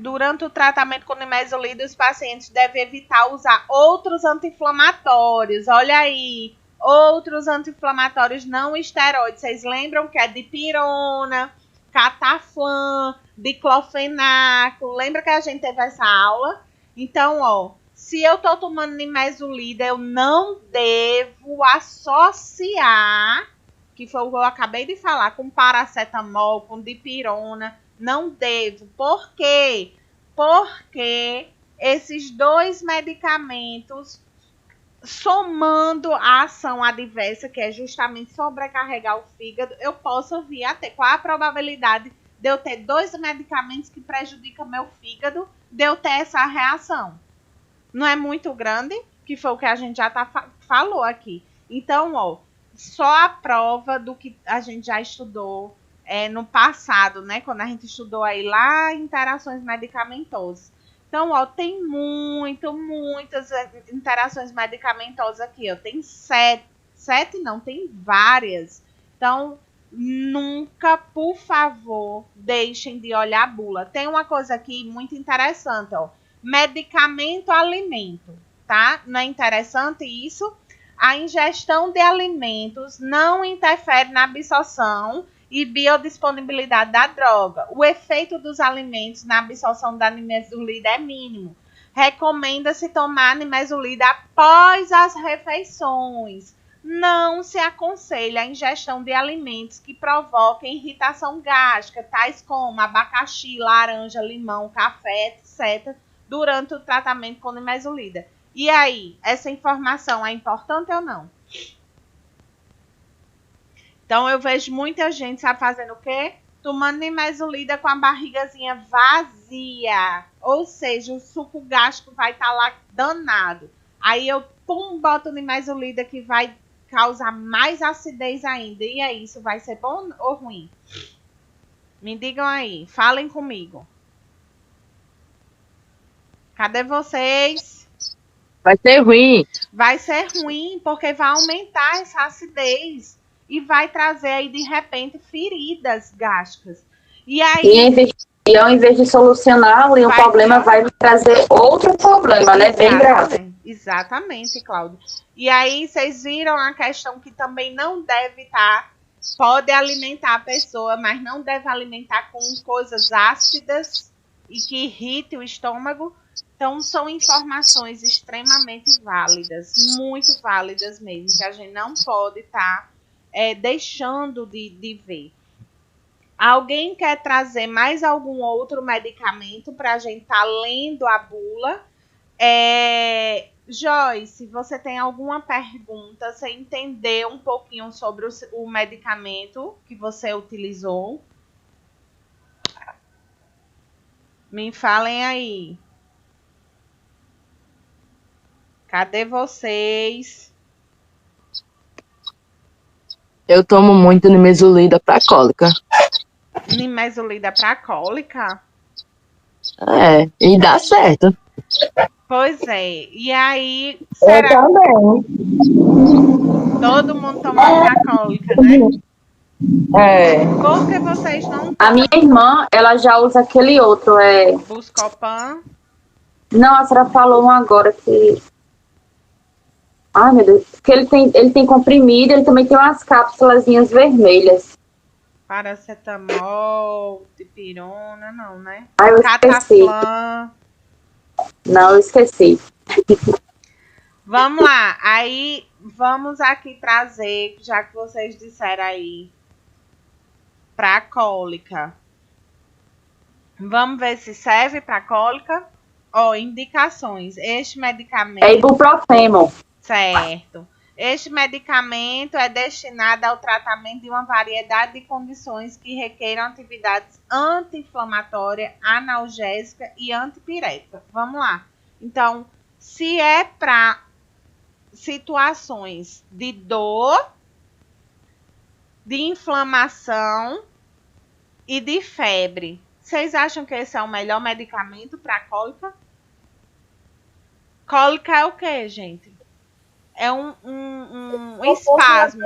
S1: Durante o tratamento com nimesulida, os pacientes devem evitar usar outros anti-inflamatórios. Olha aí, outros anti-inflamatórios não esteroides. Vocês lembram que é dipirona, cataflam, diclofenaco. Lembra que a gente teve essa aula? Então, ó, se eu tô tomando nimesulida, eu não devo associar, que foi o que eu acabei de falar, com paracetamol, com dipirona. Não devo. Por quê? Porque esses dois medicamentos, somando a ação adversa, que é justamente sobrecarregar o fígado, eu posso vir a ter. Qual a probabilidade de eu ter dois medicamentos que prejudicam meu fígado, de eu ter essa reação? Não é muito grande, que foi o que a gente já falou aqui. Então, ó, só a prova do que a gente já estudou no passado, né? Quando a gente estudou aí lá interações medicamentosas. Então, ó, tem muitas interações medicamentosas aqui, ó. Tem 7. 7 não, tem várias. Então, nunca, por favor, deixem de olhar a bula. Tem uma coisa aqui muito interessante, ó. Medicamento, alimento, tá? Não é interessante isso? A ingestão de alimentos não interfere na absorção e biodisponibilidade da droga. O efeito dos alimentos na absorção da nimesulida é mínimo. Recomenda-se tomar nimesulida após as refeições. Não se aconselha a ingestão de alimentos que provoquem irritação gástrica, tais como abacaxi, laranja, limão, café, etc., durante o tratamento com nimesulida. E aí, essa informação é importante ou não? Então, eu vejo muita gente, sabe, fazendo o quê? Tomando nimesulida com a barrigazinha vazia. Ou seja, o suco gástrico vai estar lá danado. Aí eu, boto nimesulida que vai causar mais acidez ainda. E aí, isso vai ser bom ou ruim? Me digam aí, falem comigo. Cadê vocês?
S5: Vai ser ruim.
S1: Vai ser ruim, porque vai aumentar essa acidez e vai trazer aí, de repente, feridas gástricas. E aí...
S2: E ao invés de solucionar um problema, vai trazer outro problema, né? Bem grave.
S1: Exatamente, Cláudia. E aí, vocês viram a questão que também não deve estar... Pode alimentar a pessoa, mas não deve alimentar com coisas ácidas e que irrite o estômago. Então, são informações extremamente válidas, muito válidas mesmo, que a gente não pode estar deixando de ver. Alguém quer trazer mais algum outro medicamento para a gente estar lendo a bula? Joyce, você tem alguma pergunta? Você entendeu um pouquinho sobre o medicamento que você utilizou? Me falem aí. Cadê vocês?
S5: Eu tomo muito nimesulida para cólica.
S1: Nimesulida para cólica?
S5: E dá certo.
S1: Pois é. E aí,
S5: será? Eu também.
S1: Todo mundo tomando para cólica, né? Por que vocês não tomam?
S2: A minha irmã, ela já usa aquele outro,
S1: Buscopan.
S2: Não, a senhora falou um agora que... Ai, meu Deus. Porque ele tem comprimido, ele também tem umas cápsulazinhas vermelhas.
S1: Paracetamol, dipirona, não, né?
S2: Eu esqueci.
S1: Cataflã.
S2: Não, eu esqueci.
S1: Vamos lá. Aí, vamos aqui trazer, já que vocês disseram aí, para cólica. Vamos ver se serve para cólica. Indicações. Este medicamento...
S2: É ibuprofeno.
S1: Certo. Este medicamento é destinado ao tratamento de uma variedade de condições que requeram atividades anti-inflamatória, analgésica e antipirética. Vamos lá. Então, se é para situações de dor, de inflamação e de febre, vocês acham que esse é o melhor medicamento para cólica? Cólica é o quê, gente? É um espasmo,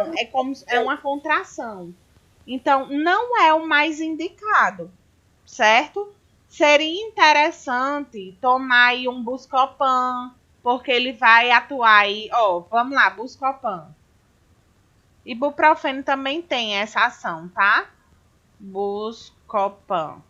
S1: é uma contração. Então, não é o mais indicado, certo? Seria interessante tomar aí um Buscopan, porque ele vai atuar aí, vamos lá, Buscopan. Ibuprofeno também tem essa ação, tá? Buscopan.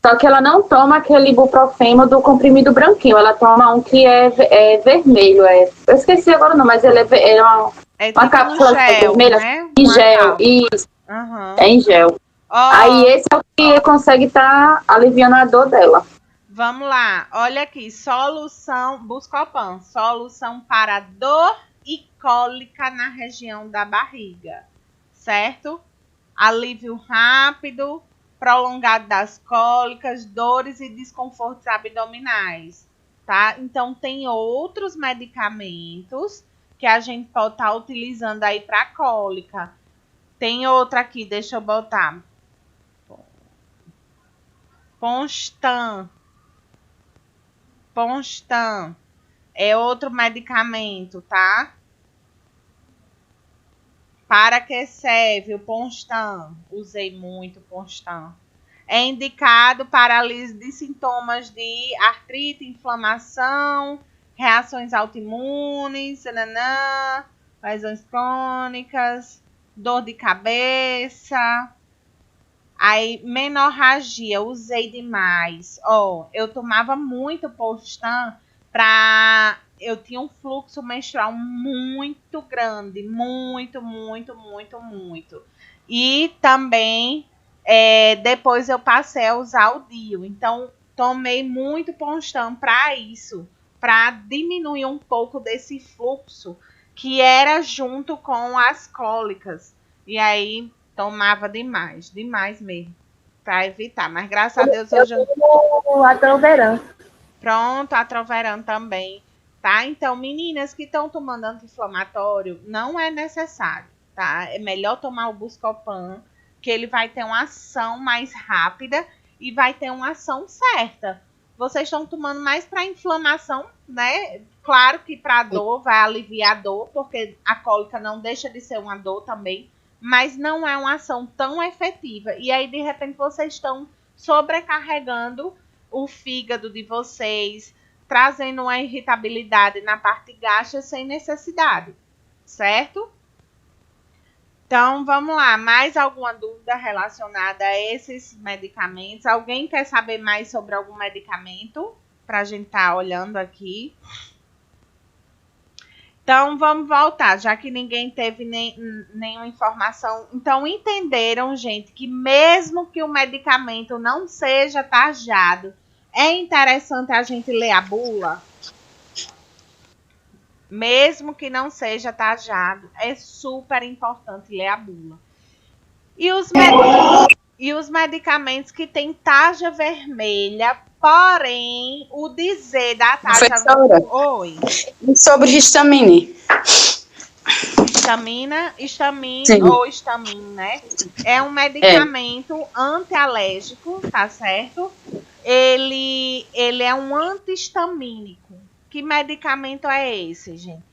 S2: Só que ela não toma aquele ibuprofeno do comprimido branquinho. Ela toma um que é vermelho. Eu esqueci agora não, mas ele é uma
S1: tipo
S2: cápsula
S1: gel,
S2: vermelha.
S1: Né?
S2: Em gel, isso.
S1: Uhum.
S2: É em gel. Aí esse é o que consegue estar aliviando a dor dela.
S1: Vamos lá. Olha aqui. Solução, Buscopan. Solução para dor e cólica na região da barriga. Certo? Alívio rápido, prolongado das cólicas, dores e desconfortos abdominais, tá? Então, tem outros medicamentos que a gente pode estar utilizando aí para cólica. Tem outra aqui, deixa eu botar. Ponstan. É outro medicamento, tá? Para que serve o Ponstan? Usei muito Ponstan. É indicado para alívio de sintomas de artrite, inflamação, reações autoimunes, lesões crônicas, dor de cabeça. Aí, menorragia, usei demais. Eu tomava muito Ponstan para... Eu tinha um fluxo menstrual muito grande, muito. E também, depois eu passei a usar o DIU. Então, tomei muito Ponstan para isso, para diminuir um pouco desse fluxo que era junto com as cólicas. E aí, tomava demais mesmo, para evitar. Mas graças a Deus hoje eu
S6: tomo Atroveran.
S1: Pronto, Atroveran também, tá? Então, meninas que estão tomando anti-inflamatório, não é necessário, tá? É melhor tomar o Buscopan, que ele vai ter uma ação mais rápida e vai ter uma ação certa. Vocês estão tomando mais para inflamação, né? Claro que para dor vai aliviar a dor, porque a cólica não deixa de ser uma dor também, mas não é uma ação tão efetiva. E aí, de repente, vocês estão sobrecarregando o fígado de vocês, trazendo uma irritabilidade na parte gástrica sem necessidade, certo? Então, vamos lá. Mais alguma dúvida relacionada a esses medicamentos? Alguém quer saber mais sobre algum medicamento? Para a gente estar olhando aqui. Então, vamos voltar, já que ninguém teve nenhuma informação. Então, entenderam, gente, que mesmo que o medicamento não seja tarjado, é interessante a gente ler a bula? Mesmo que não seja tarjado, é super importante ler a bula. E os medicamentos que têm tarja vermelha, porém, o dizer da tarja...
S2: Professora,
S1: Oi.
S2: e sobre histamine?
S1: Histamina
S2: Sim.
S1: ou histamin, né? É um medicamento antialérgico, tá certo? Ele é um antihistamínico. Que medicamento é esse, gente?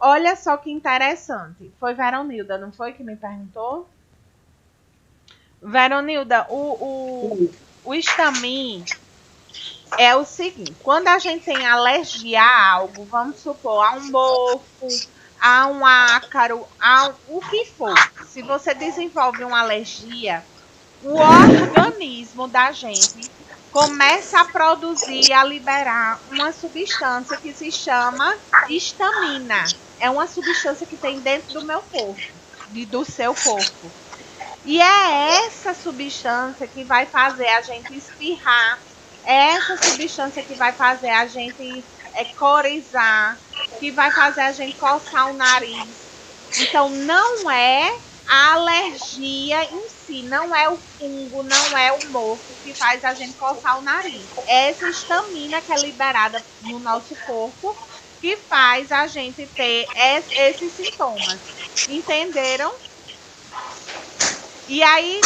S1: Olha só que interessante. Foi Veronilda, não foi, que me perguntou? Veronilda, o histamin é o seguinte. Quando a gente tem alergia a algo, vamos supor, a um mofo, a um ácaro, a o que for. Se você desenvolve uma alergia, o organismo da gente começa a produzir, a liberar uma substância que se chama histamina. É uma substância que tem dentro do meu corpo, do seu corpo. E é essa substância que vai fazer a gente espirrar, é essa substância que vai fazer a gente corizar, que vai fazer a gente coçar o nariz. Então, não é a alergia em si, não é o fungo, não é o mofo que faz a gente coçar o nariz. É essa histamina que é liberada no nosso corpo que faz a gente ter esses sintomas. Entenderam? E aí,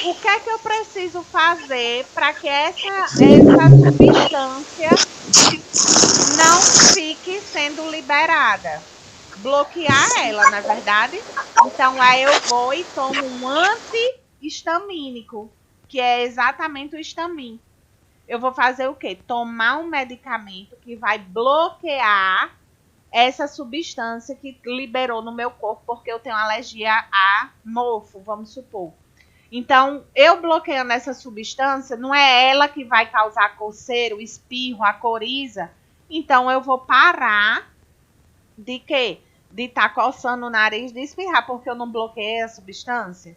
S1: o que é que eu preciso fazer para que essa substância não fique sendo liberada? Bloquear ela, na é verdade? Então, aí eu vou e tomo um antihistamínico, que é exatamente o histamin. Eu vou fazer o quê? Tomar um medicamento que vai bloquear essa substância que liberou no meu corpo, porque eu tenho alergia a mofo, vamos supor. Então, eu bloqueando essa substância, não é ela que vai causar coceira, o espirro, a coriza. Então, eu vou parar de quê? De estar coçando o nariz, de espirrar, porque eu não bloqueei a substância,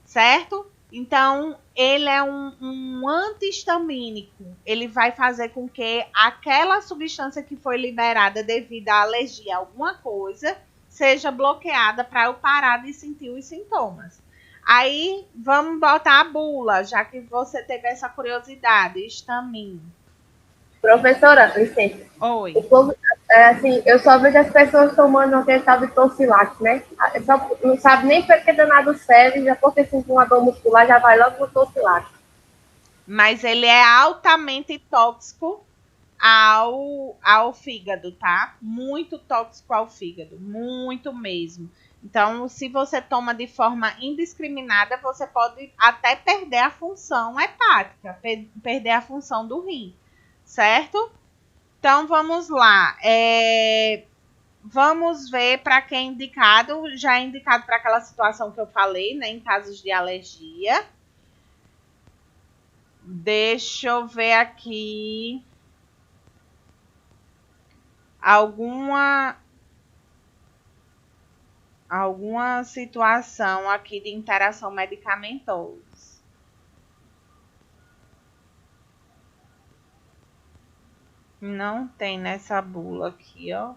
S1: certo? Então, ele é um antihistamínico. Ele vai fazer com que aquela substância que foi liberada devido à alergia a alguma coisa seja bloqueada para eu parar de sentir os sintomas. Aí, vamos botar a bula, já que você teve essa curiosidade. Histamin.
S6: Professora, licença.
S1: Oi.
S6: O povo, assim, eu só vejo as pessoas tomando aquele tal de Tocilac, né? Só não sabe nem para que danado serve, já porque se uma dor muscular, já vai logo pro Tocilac.
S1: Mas ele é altamente tóxico ao fígado, tá? Muito tóxico ao fígado, muito mesmo. Então, se você toma de forma indiscriminada, você pode até perder a função hepática, perder a função do rim, certo? Então, vamos lá. Vamos ver para quem é indicado. Já é indicado para aquela situação que eu falei, né? Em casos de alergia. Deixa eu ver aqui. Alguma situação aqui de interação medicamentosa. Não tem nessa bula aqui, ó.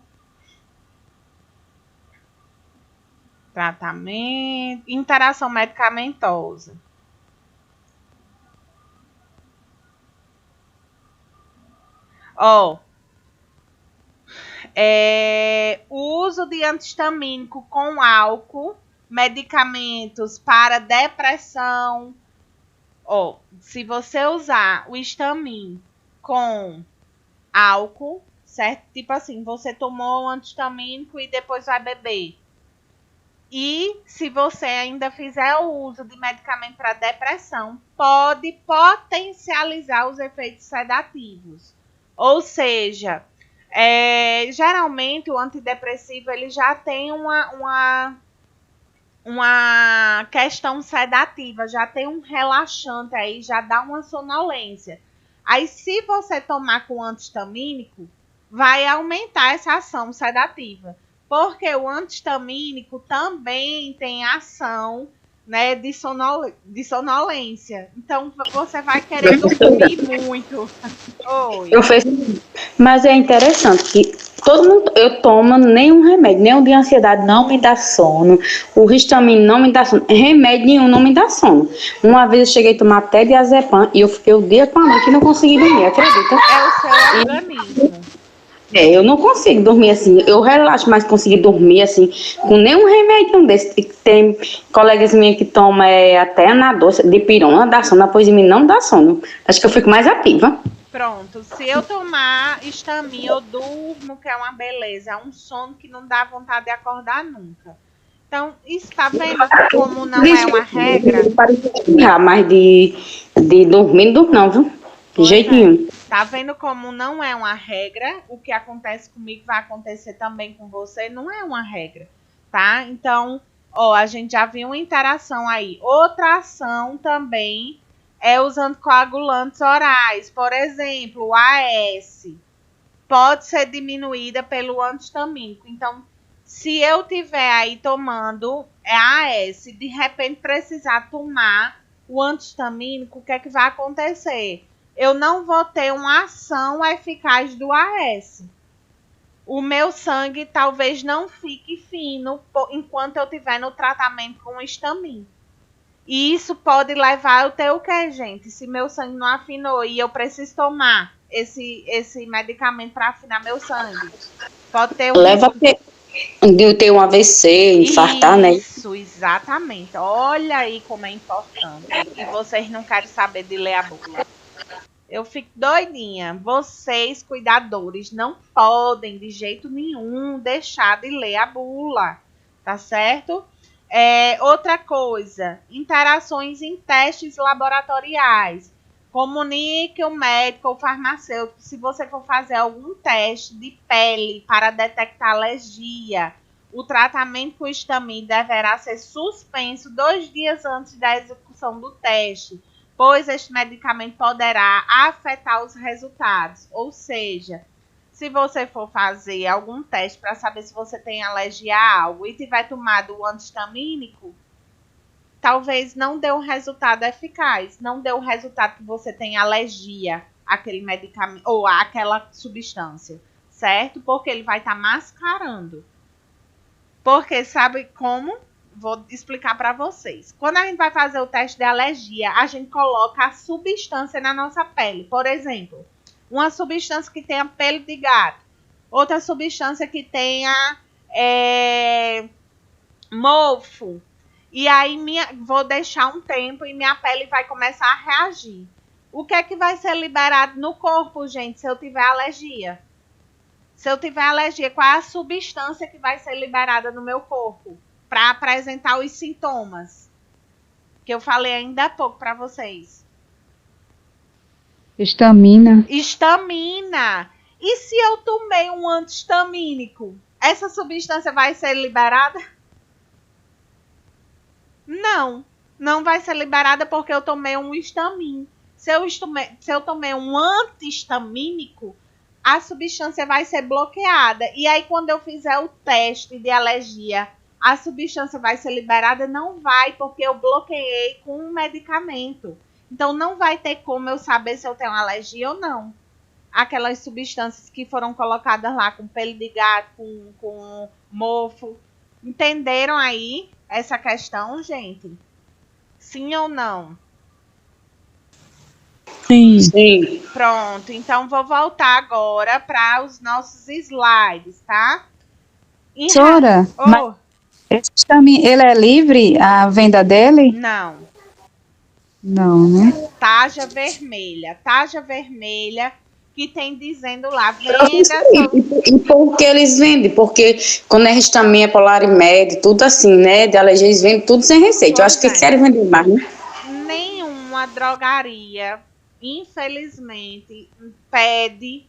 S1: Tratamento, interação medicamentosa. Ó, o uso de antihistamínico com álcool, medicamentos para depressão. Ó, se você usar o Histamin com álcool, certo? Tipo assim, você tomou um antihistamínico e depois vai beber. E se você ainda fizer o uso de medicamento para depressão, pode potencializar os efeitos sedativos. Ou seja, geralmente o antidepressivo ele já tem uma questão sedativa, já tem um relaxante aí, já dá uma sonolência. Aí, se você tomar com antihistamínico, vai aumentar essa ação sedativa. Porque o antihistamínico também tem ação, né, de sonolência. Então, você vai querer dormir muito. Oi.
S2: Mas é interessante que todo mundo, eu tomo nenhum remédio, nenhum de ansiedade não me dá sono, o Histamin não me dá sono, remédio nenhum não me dá sono. Uma vez eu cheguei a tomar até diazepam e eu fiquei o dia com a noite e não consegui dormir, acredita?
S1: É o seu organismo.
S2: Eu não consigo dormir assim, eu relaxo, mas conseguir dormir assim, com nenhum remédio desse. Tem colegas minhas que tomam até anador, de pirona, dá sono, depois de mim não dá sono. Acho que eu fico mais ativa.
S1: Pronto, se eu tomar Histamin, eu durmo, que é uma beleza. É um sono que não dá vontade de acordar nunca. Então, está vendo como não é uma regra?
S2: Mas de dormir, não durmo não, viu? De jeito nenhum.
S1: Tá vendo como não é uma regra? O que acontece comigo vai acontecer também com você. Não é uma regra, tá? Então, ó, a gente já viu uma interação aí. Outra ação também é os anticoagulantes orais. Por exemplo, o AS pode ser diminuída pelo antihistamínico. Então, se eu tiver aí tomando AS, de repente precisar tomar o antihistamínico, o que é que vai acontecer? Eu não vou ter uma ação eficaz do AS. O meu sangue talvez não fique fino enquanto eu estiver no tratamento com o Histamin. E isso pode levar a ter o que, gente? Se meu sangue não afinou e eu preciso tomar esse medicamento para afinar meu sangue, pode ter um
S2: leva de ter um AVC, infartar, né?
S1: Isso, exatamente. Olha aí como é importante. E vocês não querem saber de ler a bula. Eu fico doidinha. Vocês, cuidadores, não podem de jeito nenhum deixar de ler a bula, tá certo? Outra coisa, interações em testes laboratoriais. Comunique o médico ou farmacêutico se você for fazer algum teste de pele para detectar alergia. O tratamento com Histamin deverá ser suspenso 2 dias antes da execução do teste, pois este medicamento poderá afetar os resultados. Ou seja, se você for fazer algum teste para saber se você tem alergia a algo e tiver tomado o antihistamínico, talvez não dê um resultado eficaz, não dê o resultado que você tem alergia àquele medicamento ou àquela substância, certo? Porque ele vai estar mascarando. Porque sabe como? Vou explicar para vocês. Quando a gente vai fazer o teste de alergia, a gente coloca a substância na nossa pele. Por exemplo, uma substância que tenha pelo de gato, outra substância que tenha mofo. E aí vou deixar um tempo e minha pele vai começar a reagir. O que é que vai ser liberado no corpo, gente, se eu tiver alergia? Se eu tiver alergia, qual é a substância que vai ser liberada no meu corpo para apresentar os sintomas? Que eu falei ainda há pouco para vocês.
S7: Histamina.
S1: Histamina. E se eu tomei um antihistamínico, essa substância vai ser liberada? Não, não vai ser liberada porque eu tomei um histamine. Se eu tomei um antihistamínico, a substância vai ser bloqueada. E aí, quando eu fizer o teste de alergia, a substância vai ser liberada? Não vai, porque eu bloqueei com um medicamento. Então, não vai ter como eu saber se eu tenho alergia ou não. Aquelas substâncias que foram colocadas lá com pelo de gato, com mofo. Entenderam aí essa questão, gente? Sim ou não?
S7: Sim.
S2: Sim.
S1: Pronto, então vou voltar agora para os nossos slides, tá?
S7: Professora, mas esse histamina, ele é livre, a venda dele?
S1: Não.
S7: Não, né?
S1: Tarja vermelha, que tem dizendo lá, venda...
S2: E por que eles vendem? Porque quando é histamina, Polarimed, tudo assim, né? De alergia, eles vendem tudo sem receita. Eu acho que querem vender mais, né?
S1: Nenhuma drogaria, infelizmente, pede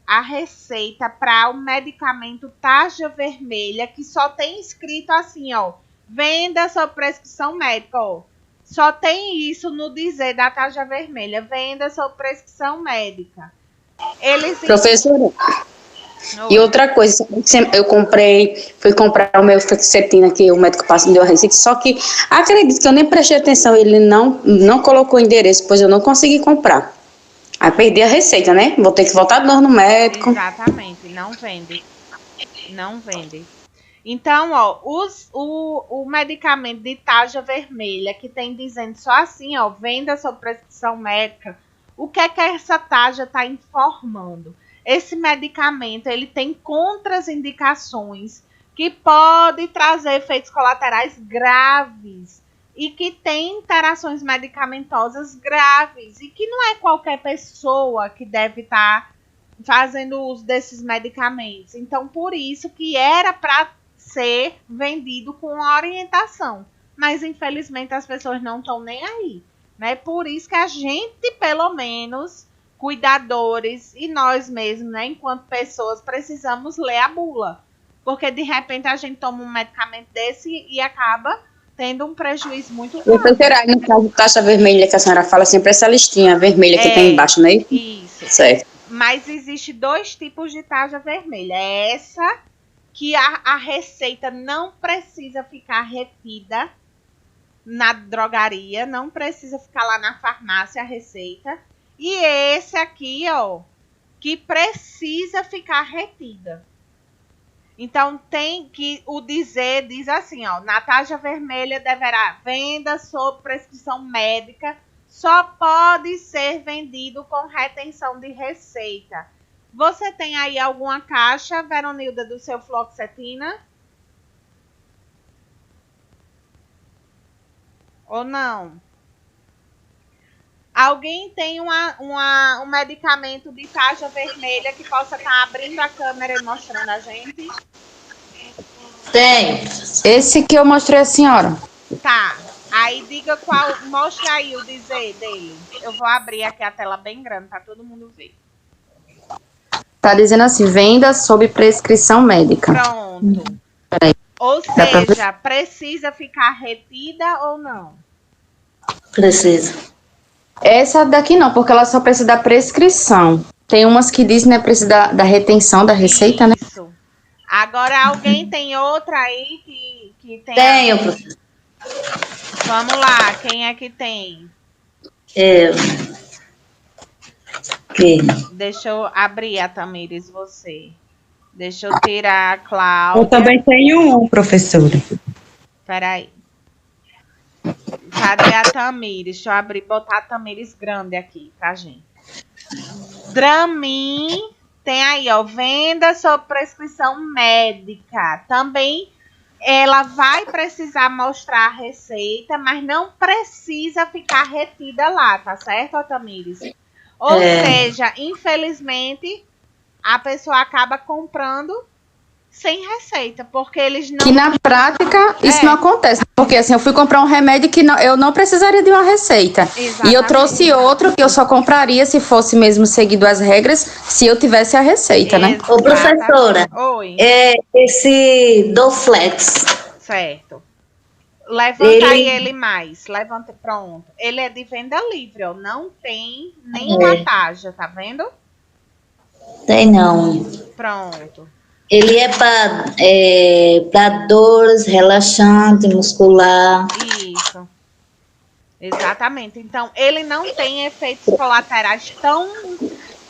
S1: a receita para o medicamento tarja vermelha, que só tem escrito assim, ó, venda sob prescrição médica, ó. Só tem isso no dizer da tarja vermelha, venda sob prescrição médica.
S2: Professora, e outra coisa, eu fui comprar o meu fluoxetina que o médico passa me deu a receita, só que acredito que eu nem prestei atenção, ele não colocou o endereço, pois eu não consegui comprar. Aí perdi a receita, né? Vou ter que voltar de novo no médico.
S1: Exatamente, não vende. Não vende. Então, ó, o medicamento de tarja vermelha, que tem dizendo só assim, ó, venda sob prescrição médica, o que é que essa tarja está informando? Esse medicamento, ele tem contraindicações que pode trazer efeitos colaterais graves e que tem interações medicamentosas graves e que não é qualquer pessoa que deve estar fazendo uso desses medicamentos. Então, por isso que era para ser vendido com orientação. Mas, infelizmente, as pessoas não estão nem aí. Né? Por isso que a gente, pelo menos, cuidadores e nós mesmos, né, enquanto pessoas, precisamos ler a bula. Porque, de repente, a gente toma um medicamento desse e acaba tendo um prejuízo muito grande.
S2: Professora, no caso da taxa vermelha que a senhora fala, sempre essa listinha vermelha que tem embaixo, não é isso?
S1: Isso.
S2: Certo.
S1: Mas existe 2 tipos de tarja vermelha. Essa que a receita não precisa ficar retida na drogaria, não precisa ficar lá na farmácia a receita. E esse aqui, ó, que precisa ficar retida. Então, tem que o dizer, diz assim, ó, na tarja vermelha deverá venda sob prescrição médica, só pode ser vendido com retenção de receita. Você tem aí alguma caixa, Veronilda, do seu fluoxetina? Ou não? Alguém tem um medicamento de tarja vermelha que possa estar abrindo a câmera e mostrando a gente?
S3: Tem.
S2: Esse que eu mostrei à senhora.
S1: Tá. Aí diga qual. Mostra aí o dizer dele. Eu vou abrir aqui a tela bem grande para todo mundo ver.
S2: Tá dizendo assim, venda sob prescrição médica.
S1: Pronto.
S2: Peraí.
S1: Ou seja, precisa ficar retida ou não?
S3: Precisa.
S2: Essa daqui não, porque ela só precisa da prescrição. Tem umas que dizem, né, precisa da retenção da receita, né?
S1: Isso. Agora, alguém tem outra aí que tem?
S3: Tenho, professor.
S1: Vamos lá, quem é que tem?
S3: Eu. Que?
S1: Deixa eu abrir a Tamires, você. Deixa eu tirar a Cláudia.
S8: Eu também tenho um, professora.
S1: Peraí. Cadê a Tamires? Deixa eu abrir, botar a Tamires grande aqui pra gente. Dramin tem aí, ó, venda sob prescrição médica. Também ela vai precisar mostrar a receita, mas não precisa ficar retida lá, tá certo, Otamires? Ou seja, infelizmente, a pessoa acaba comprando sem receita, porque eles não...
S2: Que na prática isso não acontece, porque assim, eu fui comprar um remédio que eu não precisaria de uma receita.
S1: Exatamente.
S2: E eu trouxe outro que eu só compraria se fosse mesmo seguido as regras, se eu tivesse a receita, né?
S3: Ô, professora,
S1: Oi.
S3: Esse Doflex.
S1: Certo. Levanta aí ele mais. Levanta, pronto. Ele é de venda livre, ó. Não tem nenhuma taxa, tá vendo?
S3: Tem não.
S1: Pronto.
S3: Ele é para dores, relaxante, muscular.
S1: Isso. Exatamente. Então, ele não tem efeitos colaterais tão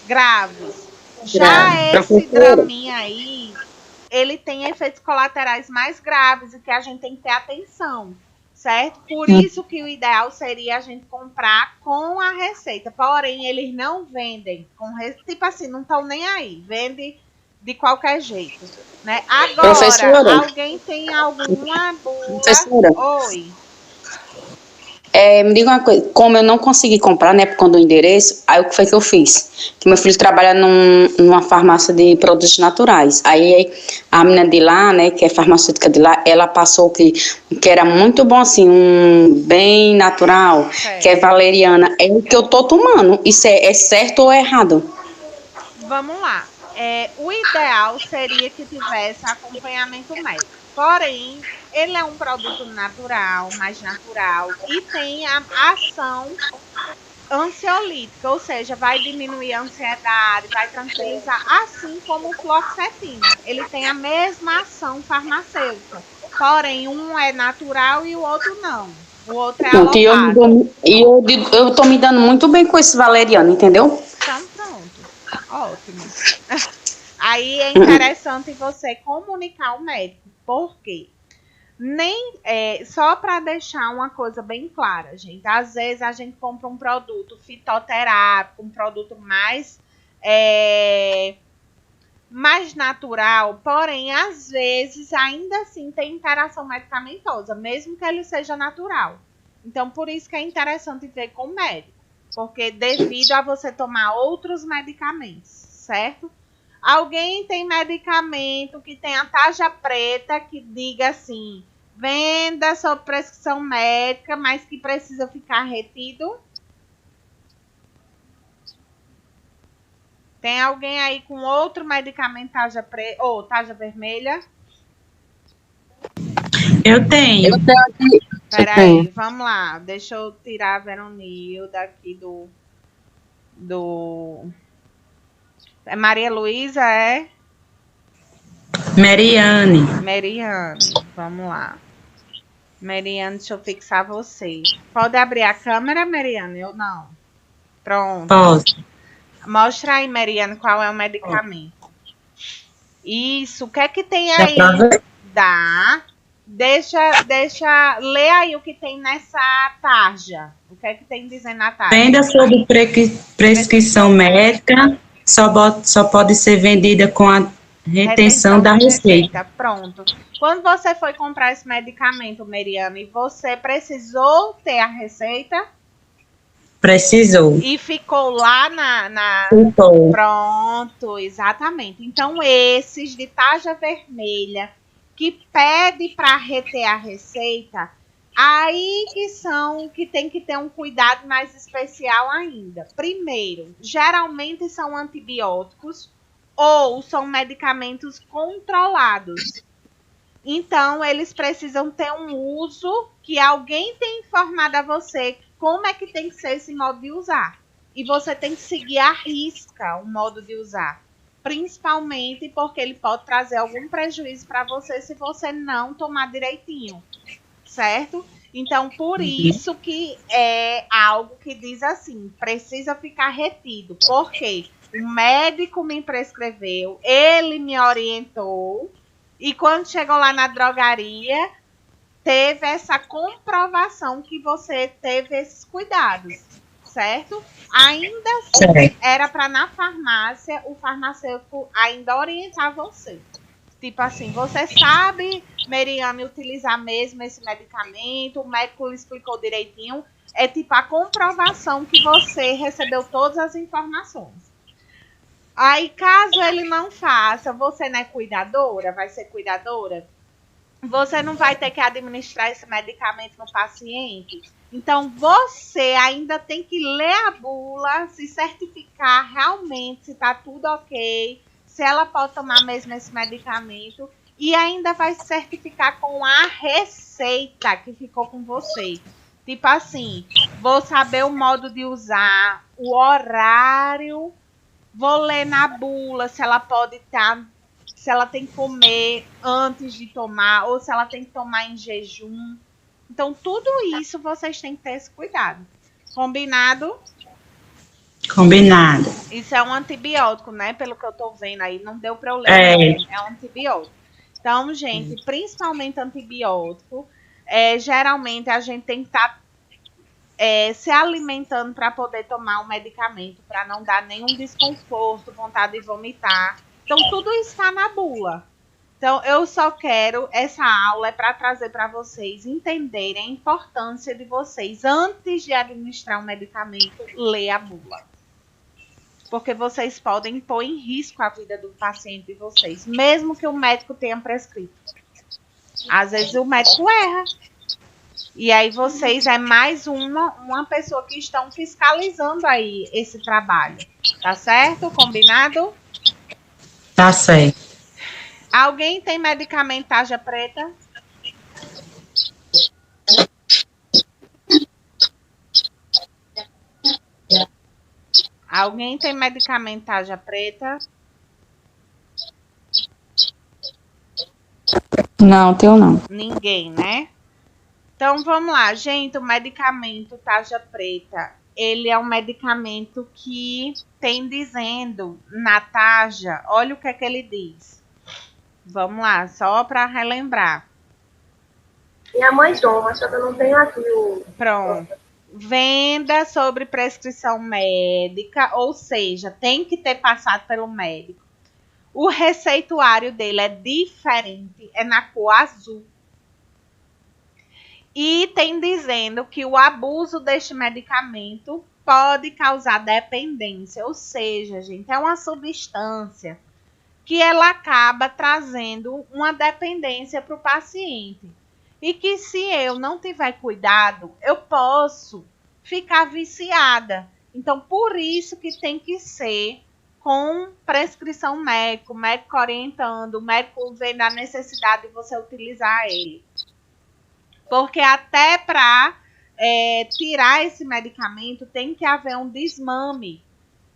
S1: graves. Já esse Dramin aí, ele tem efeitos colaterais mais graves e que a gente tem que ter atenção, certo? Por isso que o ideal seria a gente comprar com a receita. Porém, eles não vendem com receita. Tipo assim, não estão nem aí. Vende de qualquer jeito, né? Agora,
S2: professora,
S1: alguém tem alguma boa...
S2: Professora.
S1: Oi.
S2: Me diga uma coisa, como eu não consegui comprar, né, por conta do endereço, aí o que foi que eu fiz? Que meu filho trabalha numa farmácia de produtos naturais. Aí a menina de lá, né, que é farmacêutica de lá, ela passou que era muito bom, assim, um bem natural, que é valeriana. É o que eu tô tomando. Isso é certo ou é errado?
S1: Vamos lá. O ideal seria que tivesse acompanhamento médico. Porém, ele é um produto natural, mais natural, e tem a ação ansiolítica, ou seja, vai diminuir a ansiedade, vai tranquilizar, assim como o fluoxetina. Ele tem a mesma ação farmacêutica. Porém, um é natural e o outro não. O outro é alopático.
S2: E eu tô me dando muito bem com esse valeriano, entendeu?
S1: Então, pronto. Ótimo. Aí é interessante você comunicar ao médico. Por quê? Só para deixar uma coisa bem clara, gente. Às vezes a gente compra um produto fitoterápico, um produto mais natural, porém, às vezes, ainda assim, tem interação medicamentosa, mesmo que ele seja natural. Então, por isso que é interessante ver com o médico, porque devido a você tomar outros medicamentos, certo? Alguém tem medicamento que tem a tarja preta que diga assim, venda sob prescrição médica, mas que precisa ficar retido? Tem alguém aí com outro medicamento tarja preta ou tarja vermelha?
S8: Eu tenho.
S1: Peraí, vamos lá. Deixa eu tirar a Veronilda aqui do... É Maria Luísa, é?
S8: Meriane.
S1: Vamos lá. Meriane, deixa eu fixar você. Pode abrir a câmera, Meriane? Eu não. Pronto.
S8: Posso.
S1: Mostra aí, Meriane, qual é o medicamento. Isso, o que é que tem aí? Dá. Deixa ler aí o que tem nessa tarja. O que é que tem dizendo na tarja?
S8: Venda sob prescrição médica, só pode ser vendida com a retenção da receita.
S1: Pronto. Quando você foi comprar esse medicamento, Meriane, você precisou ter a receita?
S8: Precisou.
S1: E ficou lá
S8: Ficou.
S1: Pronto, exatamente. Então, esses de tarja vermelha que pede para reter a receita, aí que tem que ter um cuidado mais especial ainda. Primeiro, geralmente são antibióticos ou são medicamentos controlados. Então, eles precisam ter um uso que alguém tenha informado a você como é que tem que ser esse modo de usar. E você tem que seguir à risca o modo de usar. Principalmente porque ele pode trazer algum prejuízo para você se você não tomar direitinho. Certo? Então, por isso que é algo que diz assim, precisa ficar retido. Por quê? O médico me prescreveu, ele me orientou, e quando chegou lá na drogaria, teve essa comprovação que você teve esses cuidados, certo? Ainda assim, era para na farmácia, o farmacêutico ainda orientar você. Tipo assim, você sabe Meriane utilizar mesmo esse medicamento, o médico lhe explicou direitinho. É tipo a comprovação que você recebeu todas as informações. Aí, caso ele não faça, você não é cuidadora, vai ser cuidadora, você não vai ter que administrar esse medicamento no paciente. Então, você ainda tem que ler a bula, se certificar realmente se está tudo ok, se ela pode tomar mesmo esse medicamento, e ainda vai se certificar com a receita que ficou com você. Tipo assim, vou saber o modo de usar, o horário, vou ler na bula se ela pode estar, se ela tem que comer antes de tomar ou se ela tem que tomar em jejum. Então, tudo isso vocês têm que ter esse cuidado. Combinado?
S8: Combinado.
S1: Isso é um antibiótico, né? Pelo que eu tô vendo aí, não deu para eu ler. É um antibiótico. Então, gente, principalmente antibiótico, geralmente a gente tem que estar se alimentando para poder tomar o medicamento, para não dar nenhum desconforto, vontade de vomitar. Então, tudo está na bula. Então, eu só quero, essa aula é para trazer para vocês entenderem a importância de vocês, antes de administrar um medicamento, ler a bula. Porque vocês podem pôr em risco a vida do paciente de vocês, mesmo que o médico tenha prescrito. Às vezes o médico erra. E aí vocês é mais uma pessoa que estão fiscalizando aí esse trabalho. Tá certo? Combinado?
S8: Tá certo.
S1: Alguém tem medicamento tarja preta? Alguém tem medicamento tarja preta?
S2: Não, teu não.
S1: Ninguém, né? Então vamos lá, gente. O medicamento tarja preta, ele é um medicamento que tem dizendo na tarja, olha o que é que ele diz. Vamos lá, só para relembrar.
S6: Minha mãe toma, só que eu não tenho aqui o...
S1: Pronto. Venda sobre prescrição médica, ou seja, tem que ter passado pelo médico. O receituário dele é diferente, é na cor azul. E tem dizendo que o abuso deste medicamento pode causar dependência, ou seja, gente, é uma substância que ela acaba trazendo uma dependência para o paciente. E que se eu não tiver cuidado, eu posso ficar viciada. Então, por isso que tem que ser com prescrição médica, o médico orientando, o médico vendo a necessidade de você utilizar ele. Porque até para tirar esse medicamento tem que haver um desmame.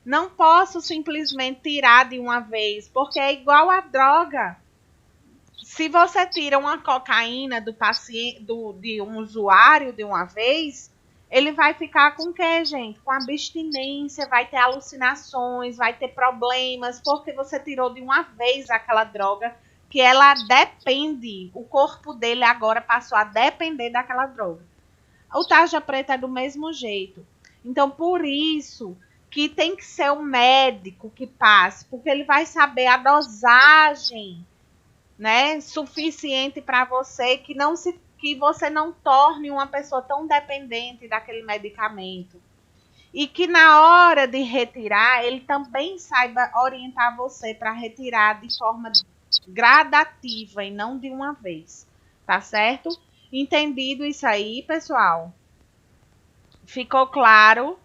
S1: Não posso simplesmente tirar de uma vez, porque é igual a droga. Se você tira uma cocaína do paciente, de um usuário de uma vez, ele vai ficar com o quê, gente? Com abstinência, vai ter alucinações, vai ter problemas, porque você tirou de uma vez aquela droga que ela depende, o corpo dele agora passou a depender daquela droga. O tarja preta é do mesmo jeito. Então, por isso que tem que ser o médico que passe, porque ele vai saber a dosagem, né, suficiente para você, que você não torne uma pessoa tão dependente daquele medicamento. E que na hora de retirar, ele também saiba orientar você para retirar de forma gradativa e não de uma vez. Tá certo? Entendido isso aí, pessoal? Ficou claro?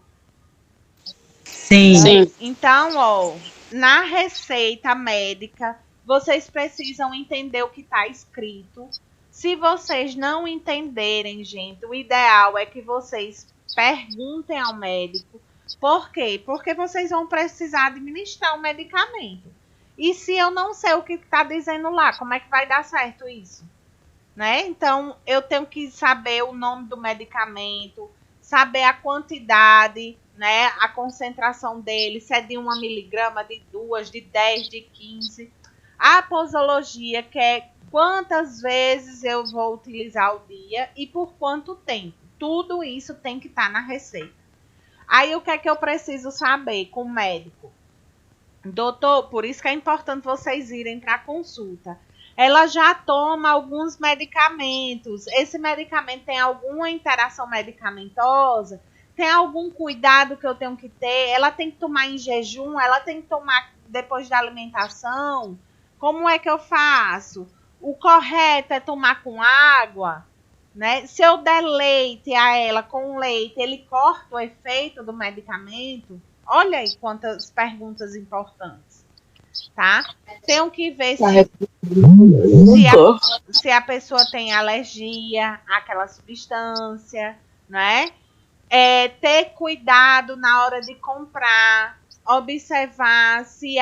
S8: Sim.
S1: Então, ó, na receita médica, vocês precisam entender o que está escrito. Se vocês não entenderem, gente, o ideal é que vocês perguntem ao médico. Por quê? Porque vocês vão precisar administrar o medicamento. E se eu não sei o que está dizendo lá, como é que vai dar certo isso? Né? Então, eu tenho que saber o nome do medicamento, saber a quantidade, né? A concentração dele, se é de 1 miligrama, de 2, de 10, de 15. A posologia, que é quantas vezes eu vou utilizar ao dia e por quanto tempo. Tudo isso tem que estar na receita. Aí, o que é que eu preciso saber com o médico? Doutor, por isso que é importante vocês irem para a consulta. ela já toma alguns medicamentos. Esse medicamento tem alguma interação medicamentosa? Tem algum cuidado que eu tenho que ter? Ela tem que tomar em jejum? Ela tem que tomar depois da alimentação? Como é que eu faço? O correto é tomar com água, né? Se eu der leite a ela com leite, ele corta o efeito do medicamento? Olha aí quantas perguntas importantes, tá? Tenho que ver se a pessoa tem alergia àquela substância, né? Ter cuidado na hora de comprar, observar se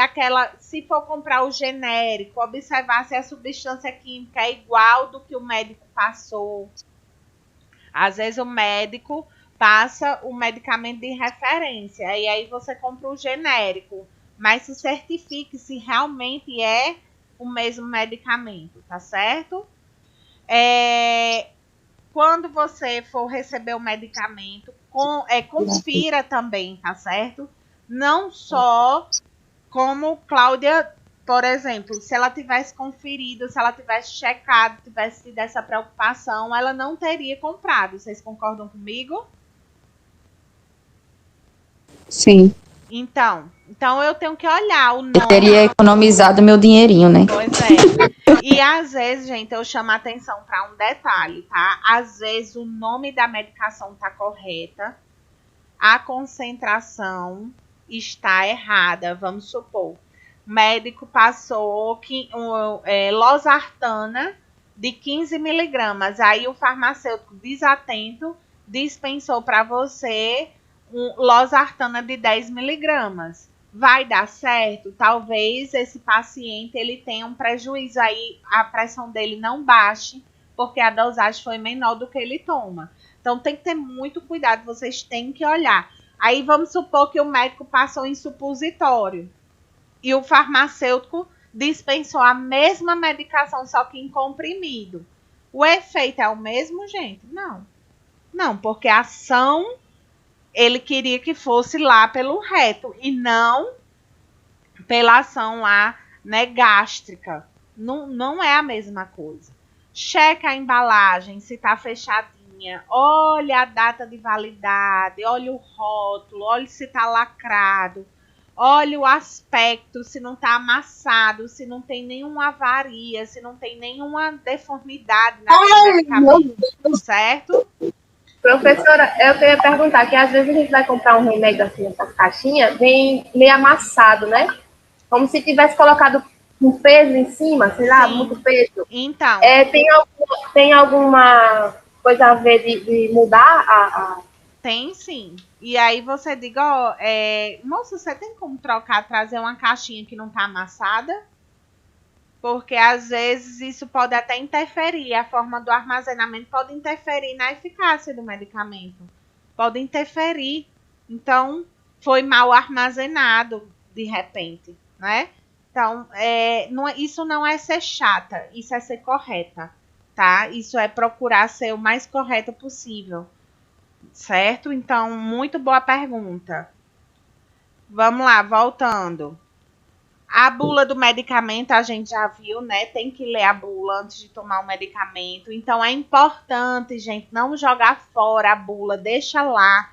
S1: for comprar o genérico, observar se a substância química é igual do que o médico passou. Às vezes o médico passa o medicamento de referência e aí você compra o genérico, mas se certifique se realmente é o mesmo medicamento, tá certo? Quando você for receber o medicamento, confira também, tá certo? Não só como Cláudia, por exemplo, se ela tivesse conferido, se ela tivesse checado, tivesse tido essa preocupação, ela não teria comprado. Vocês concordam comigo?
S7: Sim.
S1: Então eu tenho que olhar o nome.
S2: Eu teria economizado meu dinheirinho, né?
S1: Pois é. E às vezes, gente, eu chamo a atenção para um detalhe, tá? Às vezes o nome da medicação tá correta, a concentração está errada. Vamos supor, o médico passou losartana de 15 miligramas. Aí o farmacêutico desatento dispensou para você losartana de 10 miligramas. Vai dar certo? Talvez esse paciente ele tenha um prejuízo aí, a pressão dele não baixe, porque a dosagem foi menor do que ele toma. Então tem que ter muito cuidado, vocês têm que olhar. Aí vamos supor que o médico passou em supositório e o farmacêutico dispensou a mesma medicação, só que em comprimido. O efeito é o mesmo, gente? Não. Não, porque a ação ele queria que fosse lá pelo reto e não pela ação lá, né, gástrica. Não é a mesma coisa. Checa a embalagem, se está fechadinha. Olha a data de validade, olha o rótulo, olha se está lacrado. Olha o aspecto, se não está amassado, se não tem nenhuma avaria, se não tem nenhuma deformidade naquele medicamento, certo?
S6: Professora, eu queria perguntar que às vezes a gente vai comprar um remédio assim nessas caixinhas, vem meio amassado, né? Como se tivesse colocado um peso em cima, sei lá,
S1: Sim.
S6: muito peso.
S1: Então.
S6: Tem alguma coisa a ver de mudar
S1: Tem sim. E aí você diga, ó, moça, você tem como trazer uma caixinha que não tá amassada? Porque às vezes isso pode até interferir, a forma do armazenamento pode interferir na eficácia do medicamento. Pode interferir. Então, foi mal armazenado de repente, né? Então, isso não é ser chata, isso é ser correta, tá? Isso é procurar ser o mais correto possível, certo? Então, muito boa pergunta. Vamos lá, voltando. A bula do medicamento a gente já viu, né? Tem que ler a bula antes de tomar o medicamento. Então é importante, gente, não jogar fora a bula, deixa lá.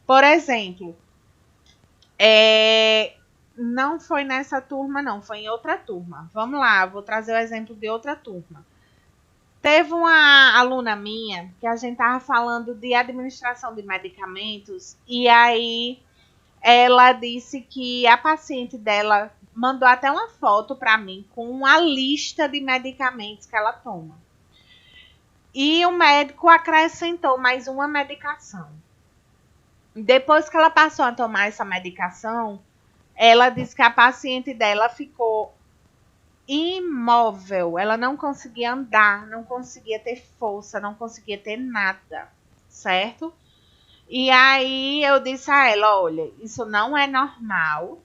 S1: Por exemplo, não foi nessa turma, não, foi em outra turma. Vamos lá, vou trazer o exemplo de outra turma. Teve uma aluna minha que a gente tava falando de administração de medicamentos e aí ela disse que a paciente dela mandou até uma foto para mim com uma lista de medicamentos que ela toma. E o médico acrescentou mais uma medicação. Depois que ela passou a tomar essa medicação, ela disse que a paciente dela ficou imóvel. Ela não conseguia andar, não conseguia ter força, não conseguia ter nada, certo? E aí eu disse a ela, olha, isso não é normal,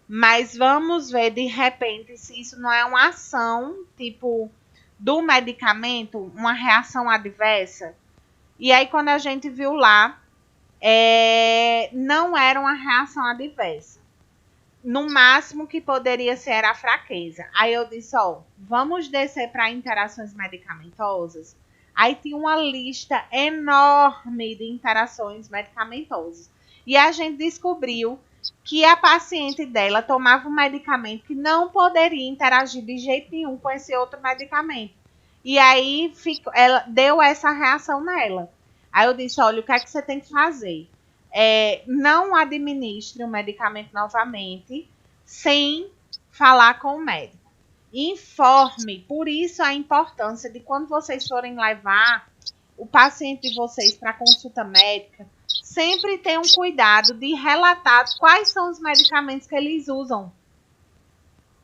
S1: mas vamos ver de repente se isso não é uma ação, tipo, do medicamento, uma reação adversa. E aí quando a gente viu lá, não era uma reação adversa. no máximo que poderia ser era a fraqueza. Aí eu disse, ó, vamos descer para interações medicamentosas. Aí tinha uma lista enorme de interações medicamentosas. E a gente descobriu que a paciente dela tomava um medicamento que não poderia interagir de jeito nenhum com esse outro medicamento. E aí ela deu essa reação nela. Aí eu disse, olha, o que é que você tem que fazer? Não administre o medicamento novamente sem falar com o médico. Informe, por isso a importância de quando vocês forem levar o paciente de vocês para consulta médica, sempre tenham cuidado de relatar quais são os medicamentos que eles usam,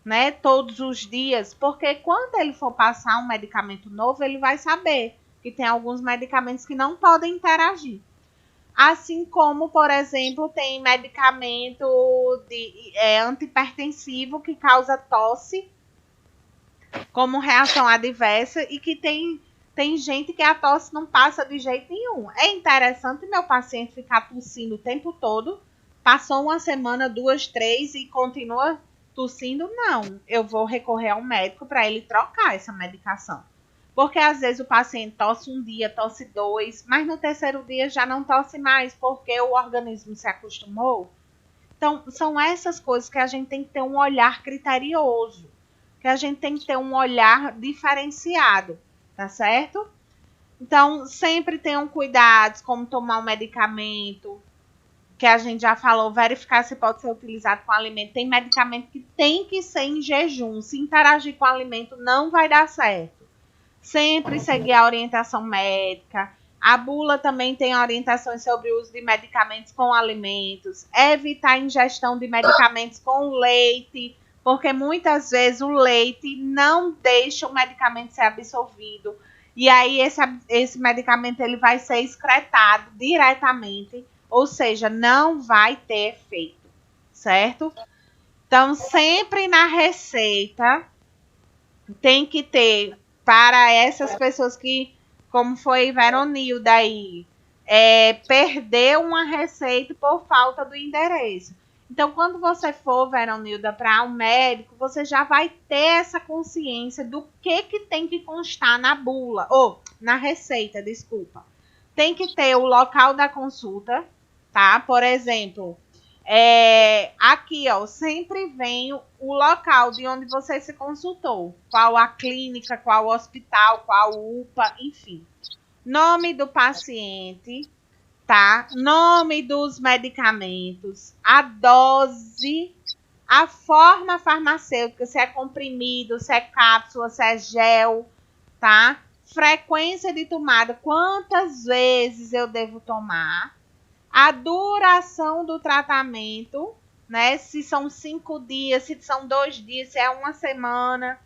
S1: né, todos os dias, porque quando ele for passar um medicamento novo, ele vai saber que tem alguns medicamentos que não podem interagir. Assim como, por exemplo, tem medicamento antihipertensivo que causa tosse como reação adversa e que tem gente que a tosse não passa de jeito nenhum. É interessante meu paciente ficar tossindo o tempo todo, passou uma semana, 2, 3 e continua tossindo? Não, eu vou recorrer ao médico para ele trocar essa medicação. Porque às vezes o paciente tosse um dia, tosse 2, mas no terceiro dia já não tosse mais, porque o organismo se acostumou. Então, são essas coisas que a gente tem que ter um olhar criterioso, que a gente tem que ter um olhar diferenciado, tá certo? Então, sempre tenham cuidados, como tomar um medicamento, que a gente já falou, verificar se pode ser utilizado com alimento. Tem medicamento que tem que ser em jejum, se interagir com o alimento não vai dar certo. Sempre seguir a orientação médica. A bula também tem orientações sobre o uso de medicamentos com alimentos. Evitar a ingestão de medicamentos com leite, porque muitas vezes o leite não deixa o medicamento ser absorvido. E aí esse medicamento ele vai ser excretado diretamente, ou seja, não vai ter efeito, certo? Então, sempre na receita tem que ter, para essas pessoas que, como foi Veronilda aí, perdeu uma receita por falta do endereço. Então, quando você for, Veronilda, para um médico, você já vai ter essa consciência do que tem que constar na bula, ou na receita, desculpa. Tem que ter o local da consulta, tá? Por exemplo, aqui, ó, sempre vem o local de onde você se consultou. Qual a clínica, qual o hospital, qual o UPA, enfim. Nome do paciente, tá? Nome dos medicamentos, a dose, a forma farmacêutica, se é comprimido, se é cápsula, se é gel, tá? Frequência de tomada, quantas vezes eu devo tomar, a duração do tratamento, né? Se são 5 dias, se são 2 dias, se é uma semana,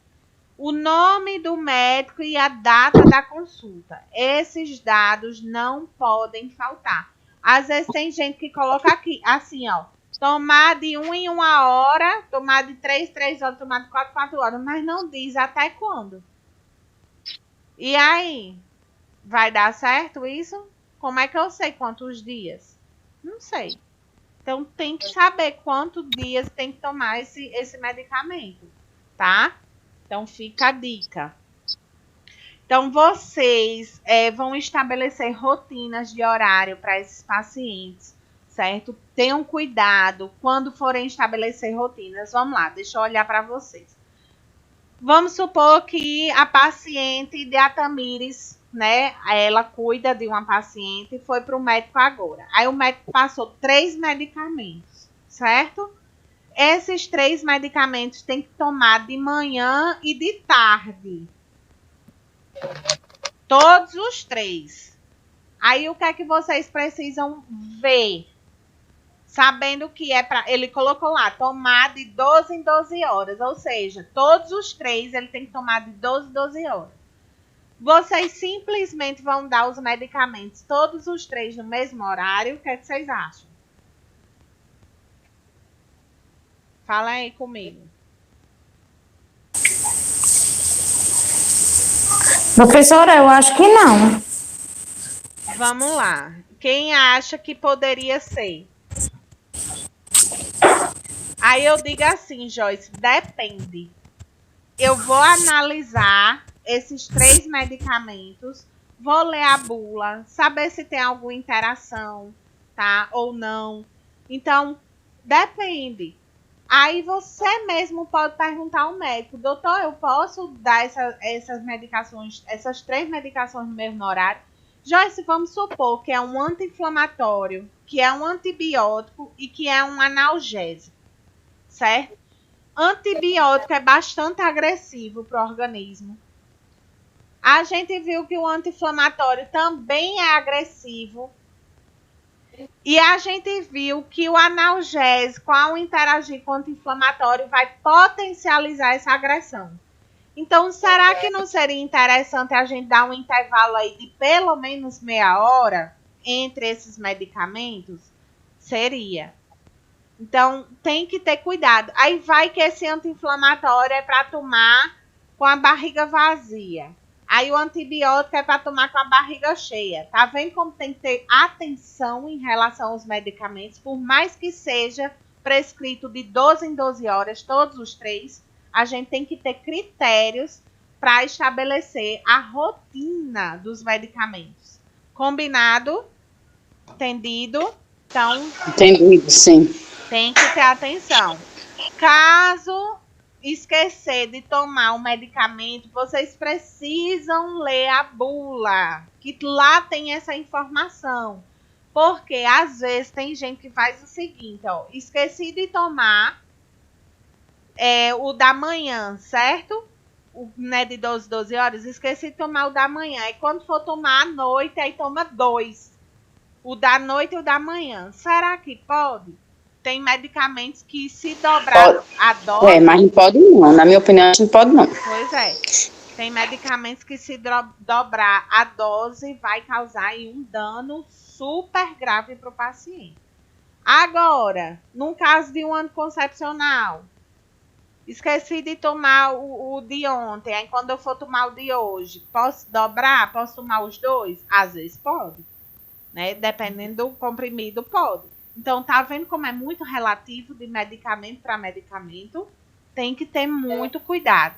S1: o nome do médico e a data da consulta. Esses dados não podem faltar. Às vezes tem gente que coloca aqui, assim, ó, tomar de 1 em 1 hora, tomar de 3 horas, tomar de 4 horas, mas não diz até quando. E aí, vai dar certo isso? Como é que eu sei quantos dias? Não sei. Então, tem que saber quantos dias tem que tomar esse medicamento, tá? Então, fica a dica. Então, vocês vão estabelecer rotinas de horário para esses pacientes, certo? Tenham cuidado quando forem estabelecer rotinas. Vamos lá, deixa eu olhar para vocês. Vamos supor que a paciente de Atamires, né? Ela cuida de uma paciente e foi para o médico agora. Aí o médico passou 3 medicamentos, certo? Esses 3 medicamentos tem que tomar de manhã e de tarde. Todos os 3. Aí o que é que vocês precisam ver? Sabendo que ele colocou lá, tomar de 12 em 12 horas. Ou seja, todos os 3 ele tem que tomar de 12 em 12 horas. Vocês simplesmente vão dar os medicamentos, todos os 3 no mesmo horário. O que é que vocês acham? Fala aí comigo.
S4: Professora, eu acho que não.
S1: Vamos lá. Quem acha que poderia ser? Aí eu digo assim, Joyce, depende. Eu vou analisar esses 3 medicamentos, vou ler a bula, saber se tem alguma interação, tá? Ou não. Então, depende. Aí você mesmo pode perguntar ao médico, doutor, eu posso dar essas medicações, essas 3 medicações no mesmo horário? Joyce, vamos supor que é um anti-inflamatório, que é um antibiótico e que é um analgésico, certo? Antibiótico é bastante agressivo para o organismo. A gente viu que o anti-inflamatório também é agressivo. E a gente viu que o analgésico, ao interagir com o anti-inflamatório, vai potencializar essa agressão. Então, será que não seria interessante a gente dar um intervalo aí de pelo menos meia hora entre esses medicamentos? Seria. Então, tem que ter cuidado. Aí vai que esse anti-inflamatório é para tomar com a barriga vazia. Aí o antibiótico é para tomar com a barriga cheia. Tá vendo como tem que ter atenção em relação aos medicamentos? Por mais que seja prescrito de 12 em 12 horas, todos os 3, a gente tem que ter critérios para estabelecer a rotina dos medicamentos. Combinado? Entendido? Então,
S2: Entendido, sim.
S1: tem que ter atenção. Caso esquecer de tomar o medicamento, vocês precisam ler a bula, que lá tem essa informação. Porque às vezes tem gente que faz o seguinte, ó, esqueci de tomar o da manhã, certo? O, né, de 12 horas, esqueci de tomar o da manhã. E quando for tomar à noite, aí toma 2. O da noite e o da manhã. Será que pode? Tem medicamentos que se dobrar a dose...
S2: Mas não pode não. Na minha opinião, não pode não.
S1: Pois é. Tem medicamentos que se dobrar a dose vai causar aí um dano super grave para o paciente. Agora, num caso de um anticoncepcional, esqueci de tomar o de ontem, aí quando eu for tomar o de hoje, posso dobrar? Posso tomar os 2? Às vezes pode. Né? Dependendo do comprimido, pode. Então, tá vendo como é muito relativo de medicamento para medicamento? Tem que ter muito cuidado.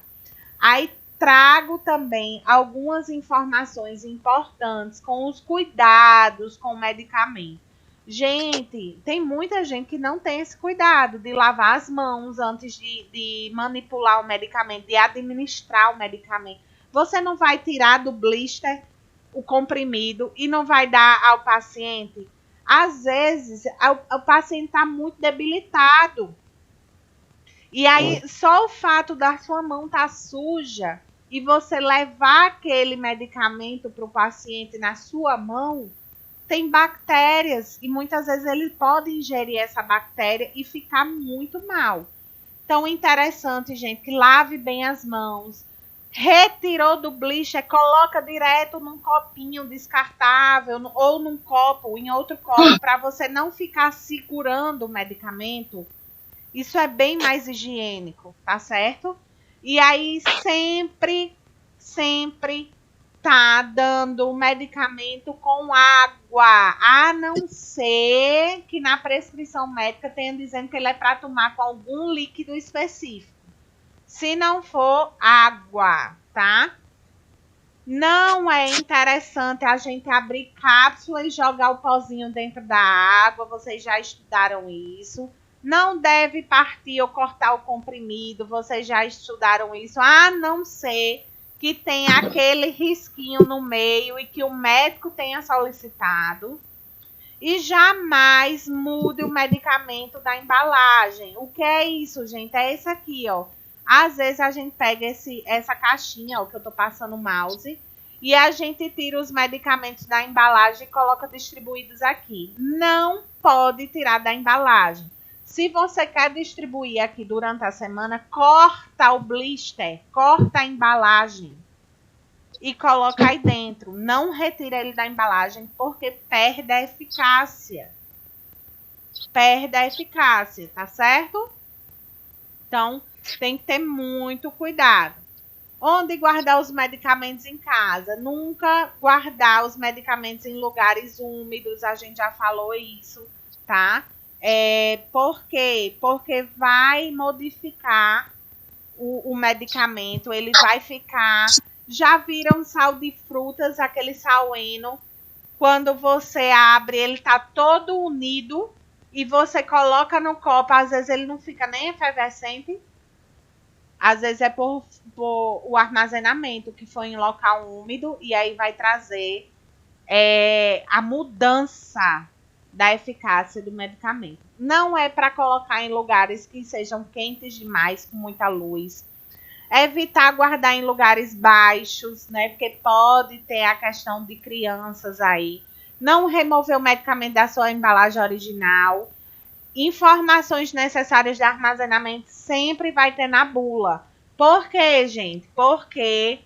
S1: Aí, trago também algumas informações importantes com os cuidados com o medicamento. Gente, tem muita gente que não tem esse cuidado de lavar as mãos antes de manipular o medicamento, de administrar o medicamento. Você não vai tirar do blister o comprimido e não vai dar ao paciente. Às vezes, o paciente está muito debilitado. E aí, só o fato da sua mão estar suja e você levar aquele medicamento para o paciente na sua mão, tem bactérias. E muitas vezes ele pode ingerir essa bactéria e ficar muito mal. Então, interessante, gente, que lave bem as mãos. Retirou do blister, coloca direto num copinho descartável ou num copo, em outro copo, para você não ficar segurando o medicamento. Isso é bem mais higiênico, tá certo? E aí sempre tá dando o medicamento com água, a não ser que na prescrição médica tenha dizendo que ele é para tomar com algum líquido específico. Se não for água, tá? Não é interessante a gente abrir cápsula e jogar o pozinho dentro da água. Vocês já estudaram isso. Não deve partir ou cortar o comprimido. Vocês já estudaram isso. A não ser que tenha aquele risquinho no meio e que o médico tenha solicitado. E jamais mude o medicamento da embalagem. O que é isso, gente? É esse aqui, ó. Às vezes a gente pega essa caixinha, ó, que eu tô passando o mouse, e a gente tira os medicamentos da embalagem e coloca distribuídos aqui. Não pode tirar da embalagem. Se você quer distribuir aqui durante a semana, corta o blister, corta a embalagem e coloca aí dentro. Não retira ele da embalagem, porque perde a eficácia. Perde a eficácia, tá certo? Então, tem que ter muito cuidado. Onde guardar os medicamentos em casa? Nunca guardar os medicamentos em lugares úmidos. A gente já falou isso, tá? Por quê? Porque vai modificar o medicamento, ele vai ficar... Já viram sal de frutas, aquele sal Eno? Quando você abre, ele tá todo unido e você coloca no copo, às vezes ele não fica nem efervescente. Às vezes é por o armazenamento, que foi em local úmido, e aí vai trazer a mudança da eficácia do medicamento. Não é para colocar em lugares que sejam quentes demais, com muita luz. Evitar guardar em lugares baixos, né? Porque pode ter a questão de crianças aí. Não remover o medicamento da sua embalagem original. Informações necessárias de armazenamento sempre vai ter na bula. Por quê, gente? Porque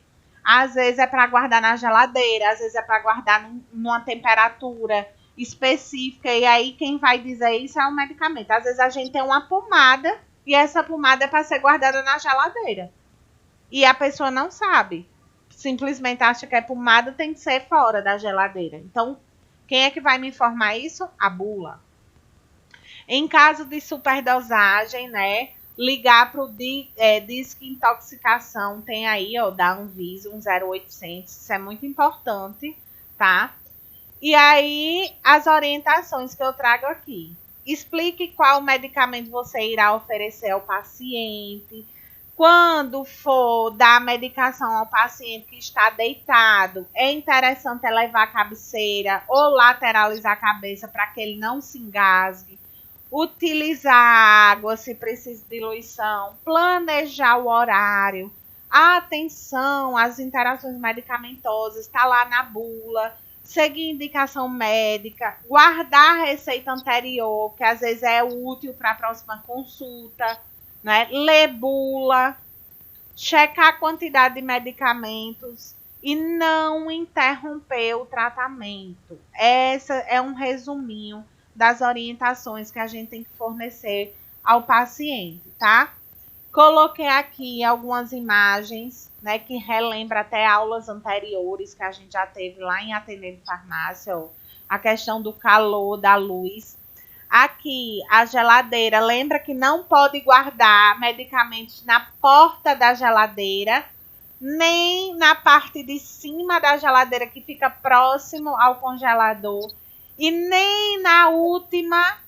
S1: às vezes é para guardar na geladeira, às vezes é para guardar numa temperatura específica, e aí quem vai dizer isso é o medicamento. Às vezes a gente tem uma pomada e essa pomada é para ser guardada na geladeira. E a pessoa não sabe. Simplesmente acha que é pomada, tem que ser fora da geladeira. Então, quem é que vai me informar isso? A bula. Em caso de superdosagem, né? Ligar para o Disque Intoxicação. Tem aí, ó, da Anvisa, 0800. Isso é muito importante, tá? E aí, as orientações que eu trago aqui. Explique qual medicamento você irá oferecer ao paciente. Quando for dar medicação ao paciente que está deitado, é interessante elevar a cabeceira ou lateralizar a cabeça para que ele não se engasgue. Utilizar água se precisa de diluição. Planejar o horário. Atenção às interações medicamentosas. Está lá na bula. Seguir indicação médica. Guardar a receita anterior, que às vezes é útil para a próxima consulta. Né? Ler bula, checar a quantidade de medicamentos e não interromper o tratamento. Essa é um resuminho das orientações que a gente tem que fornecer ao paciente, tá? Coloquei aqui algumas imagens, né, que relembra até aulas anteriores que a gente já teve lá em atendendo farmácia, ó, a questão do calor, da luz. Aqui, a geladeira, lembra que não pode guardar medicamentos na porta da geladeira, nem na parte de cima da geladeira, que fica próximo ao congelador, e nem na última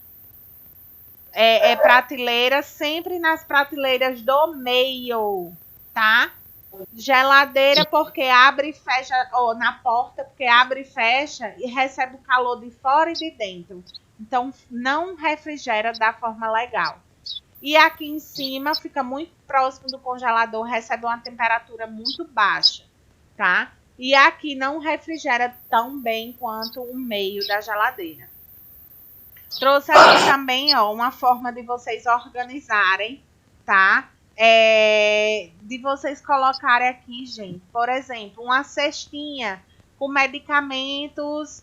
S1: prateleira, sempre nas prateleiras do meio, tá? Geladeira porque abre e fecha, ou na porta porque abre e fecha e recebe o calor de fora e de dentro. Então, não refrigera da forma legal. E aqui em cima, fica muito próximo do congelador, recebe uma temperatura muito baixa, tá? E aqui não refrigera tão bem quanto o meio da geladeira. Trouxe aqui também, ó, uma forma de vocês organizarem, tá? De vocês colocarem aqui, gente, por exemplo, uma cestinha com medicamentos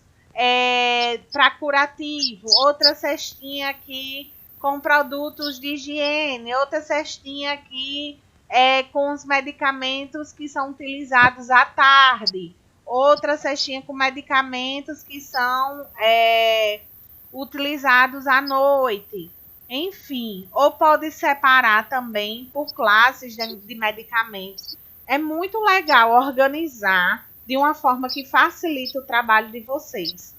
S1: para curativo, outra cestinha aqui com produtos de higiene, outra cestinha aqui com os medicamentos que são utilizados à tarde, outra cestinha com medicamentos que são utilizados à noite. Enfim, ou pode separar também por classes de medicamentos. É muito legal organizar de uma forma que facilita o trabalho de vocês.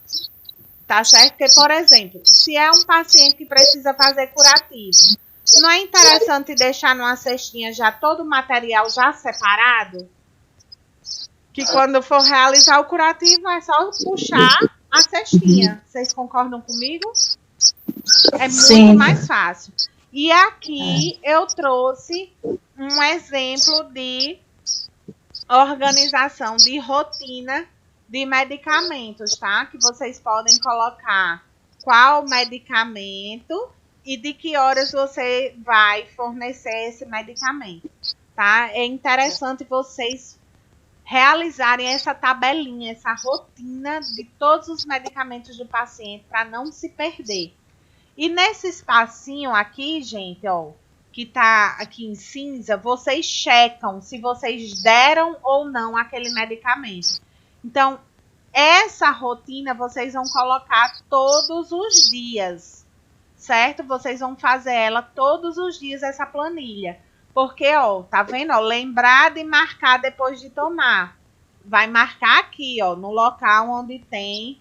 S1: Tá certo? Porque, por exemplo, se é um paciente que precisa fazer curativo, não é interessante deixar numa cestinha já todo o material já separado? Que quando for realizar o curativo é só puxar a cestinha. Vocês concordam comigo? É muito mais fácil. E aqui eu trouxe um exemplo de organização de rotina de medicamentos, tá? Que vocês podem colocar qual medicamento e de que horas você vai fornecer esse medicamento, tá? É interessante vocês realizarem essa tabelinha, essa rotina de todos os medicamentos do paciente para não se perder. E nesse espacinho aqui, gente, ó, que tá aqui em cinza, vocês checam se vocês deram ou não aquele medicamento. Então, essa rotina vocês vão colocar todos os dias, certo? Vocês vão fazer ela todos os dias, essa planilha. Porque, ó, tá vendo? Ó, lembrar de marcar depois de tomar. Vai marcar aqui, ó, no local onde tem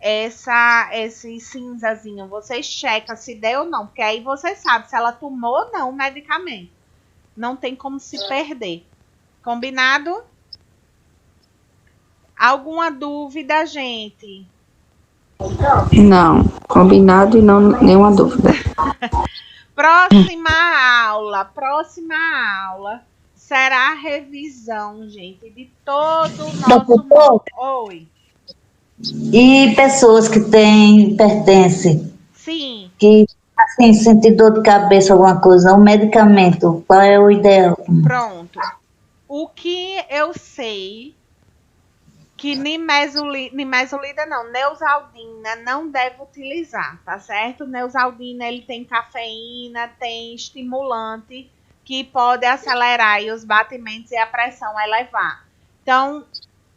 S1: esse cinzazinho. Você checa se deu ou não, porque aí você sabe se ela tomou ou não o medicamento. Não tem como se perder. Combinado? Alguma dúvida, gente?
S2: Não, combinado e não nenhuma dúvida.
S1: Próxima aula será a revisão, gente, de todo o nosso... Oi.
S3: E pessoas que pertencem,
S1: Sim.
S3: que assim, sentem dor de cabeça, alguma coisa, um medicamento, qual é o ideal?
S1: Pronto. O que eu sei que nimesulida não, neosaldina não deve utilizar, tá certo? Neosaldina, ele tem cafeína, tem estimulante que pode acelerar aí os batimentos e a pressão elevar. Então,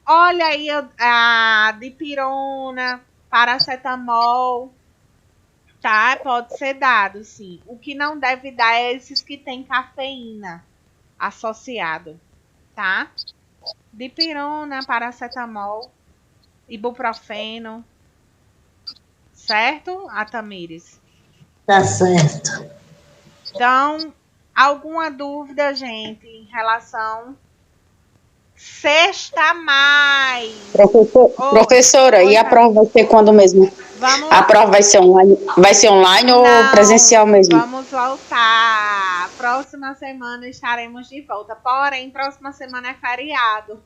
S1: olha aí a dipirona, paracetamol, tá? Pode ser dado, sim. O que não deve dar é esses que tem cafeína associado, tá? Dipirona, paracetamol, ibuprofeno, certo, Atamires?
S3: Tá certo.
S1: Então, alguma dúvida, gente, em relação... Sexta mais.
S2: Professora, e a prova vai ser quando mesmo? A prova vai ser online ou presencial mesmo?
S1: Vamos voltar. Próxima semana estaremos de volta. Porém, próxima semana é feriado.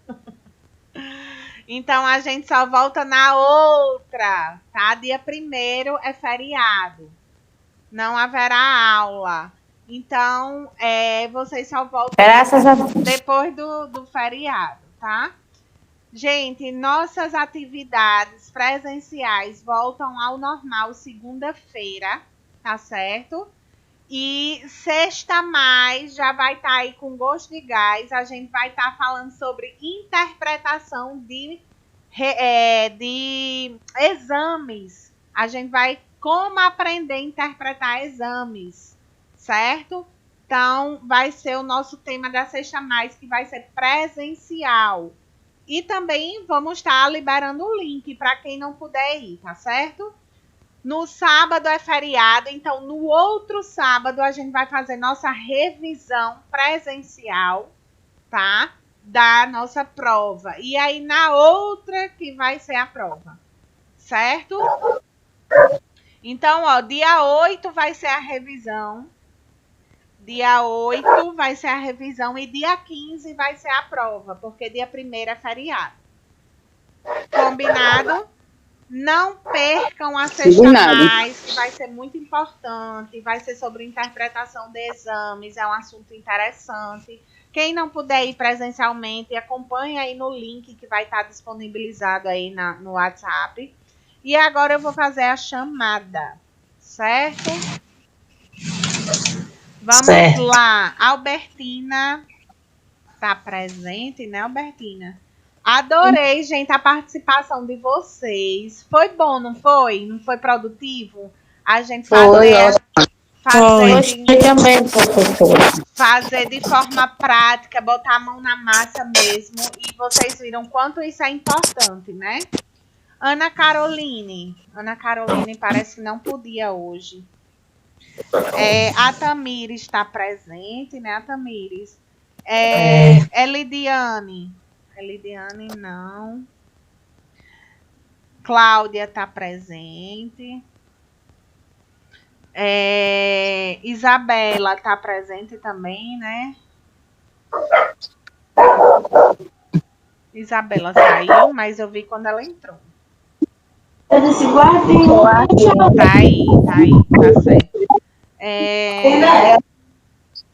S1: Então, a gente só volta na outra, tá? Dia 1º é feriado. Não haverá aula. Então, vocês só voltam depois do feriado, tá? Gente, nossas atividades presenciais voltam ao normal segunda-feira, tá certo? E sexta mais já vai estar aí com gosto de gás. A gente vai estar falando sobre interpretação de exames. A gente vai como aprender a interpretar exames, certo? Então, vai ser o nosso tema da sexta mais, que vai ser presencial. E também vamos estar liberando o link para quem não puder ir, tá certo? No sábado é feriado, então no outro sábado a gente vai fazer nossa revisão presencial, tá? Da nossa prova. E aí na outra que vai ser a prova, certo? Então, ó, dia 8 vai ser a revisão. Dia 8 vai ser a revisão e dia 15 vai ser a prova, porque dia 1º é feriado. Combinado? Não percam a sexta mais, que vai ser muito importante. Vai ser sobre interpretação de exames, é um assunto interessante. Quem não puder ir presencialmente, acompanhe aí no link que vai estar disponibilizado aí no WhatsApp. E agora eu vou fazer a chamada, certo? Vamos lá. Albertina tá presente, né, Albertina? Adorei, gente, a participação de vocês. Foi bom, não foi? Não foi produtivo? A gente fazer de forma prática, botar a mão na massa mesmo. E vocês viram quanto isso é importante, né? Ana Caroline parece que não podia hoje. A Tamires está presente, né? A Tamires. Elidiane não. Cláudia está presente. Isabela está presente também, né? Isabela saiu, mas eu vi quando ela entrou. Tá aí, tá certo.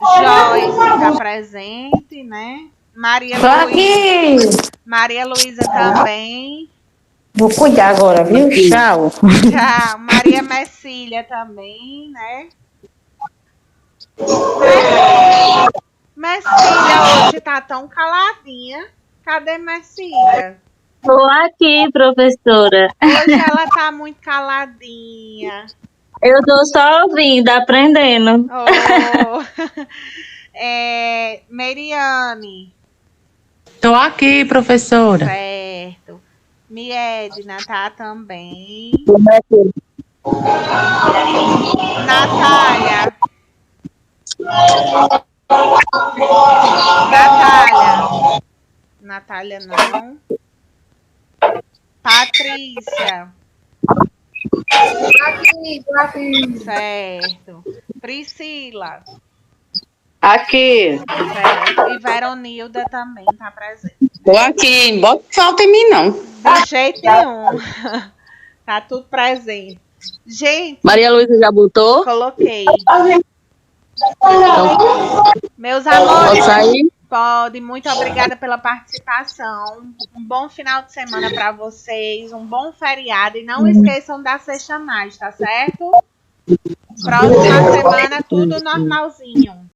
S1: Joyce está presente, né? Maria Luísa também.
S4: Vou cuidar agora, viu? Tchau.
S1: Tchau. Maria Messília também, né? Messília hoje tá tão caladinha. Cadê Messília?
S9: Estou aqui, professora.
S1: Hoje ela tá muito caladinha.
S3: Eu tô só ouvindo, aprendendo.
S1: Oh. Meriane.
S8: Estou aqui, professora.
S1: Certo. Miedna tá também. Natália. Natália não. Patrícia.
S6: Aqui.
S1: Certo. Priscila.
S2: Aqui.
S1: Certo. E Veronilda também tá presente.
S2: Tô aqui. Bota falta em mim, não.
S1: De jeito nenhum. Tá tudo presente. Gente.
S5: Maria Luísa já botou?
S1: Coloquei.
S5: Então,
S1: Meus amores.
S5: pode sair?
S1: Pode. Muito obrigada pela participação. Um bom final de semana para vocês. Um bom feriado. E não esqueçam da Sexta Mais, tá certo? Próxima semana, tudo normalzinho.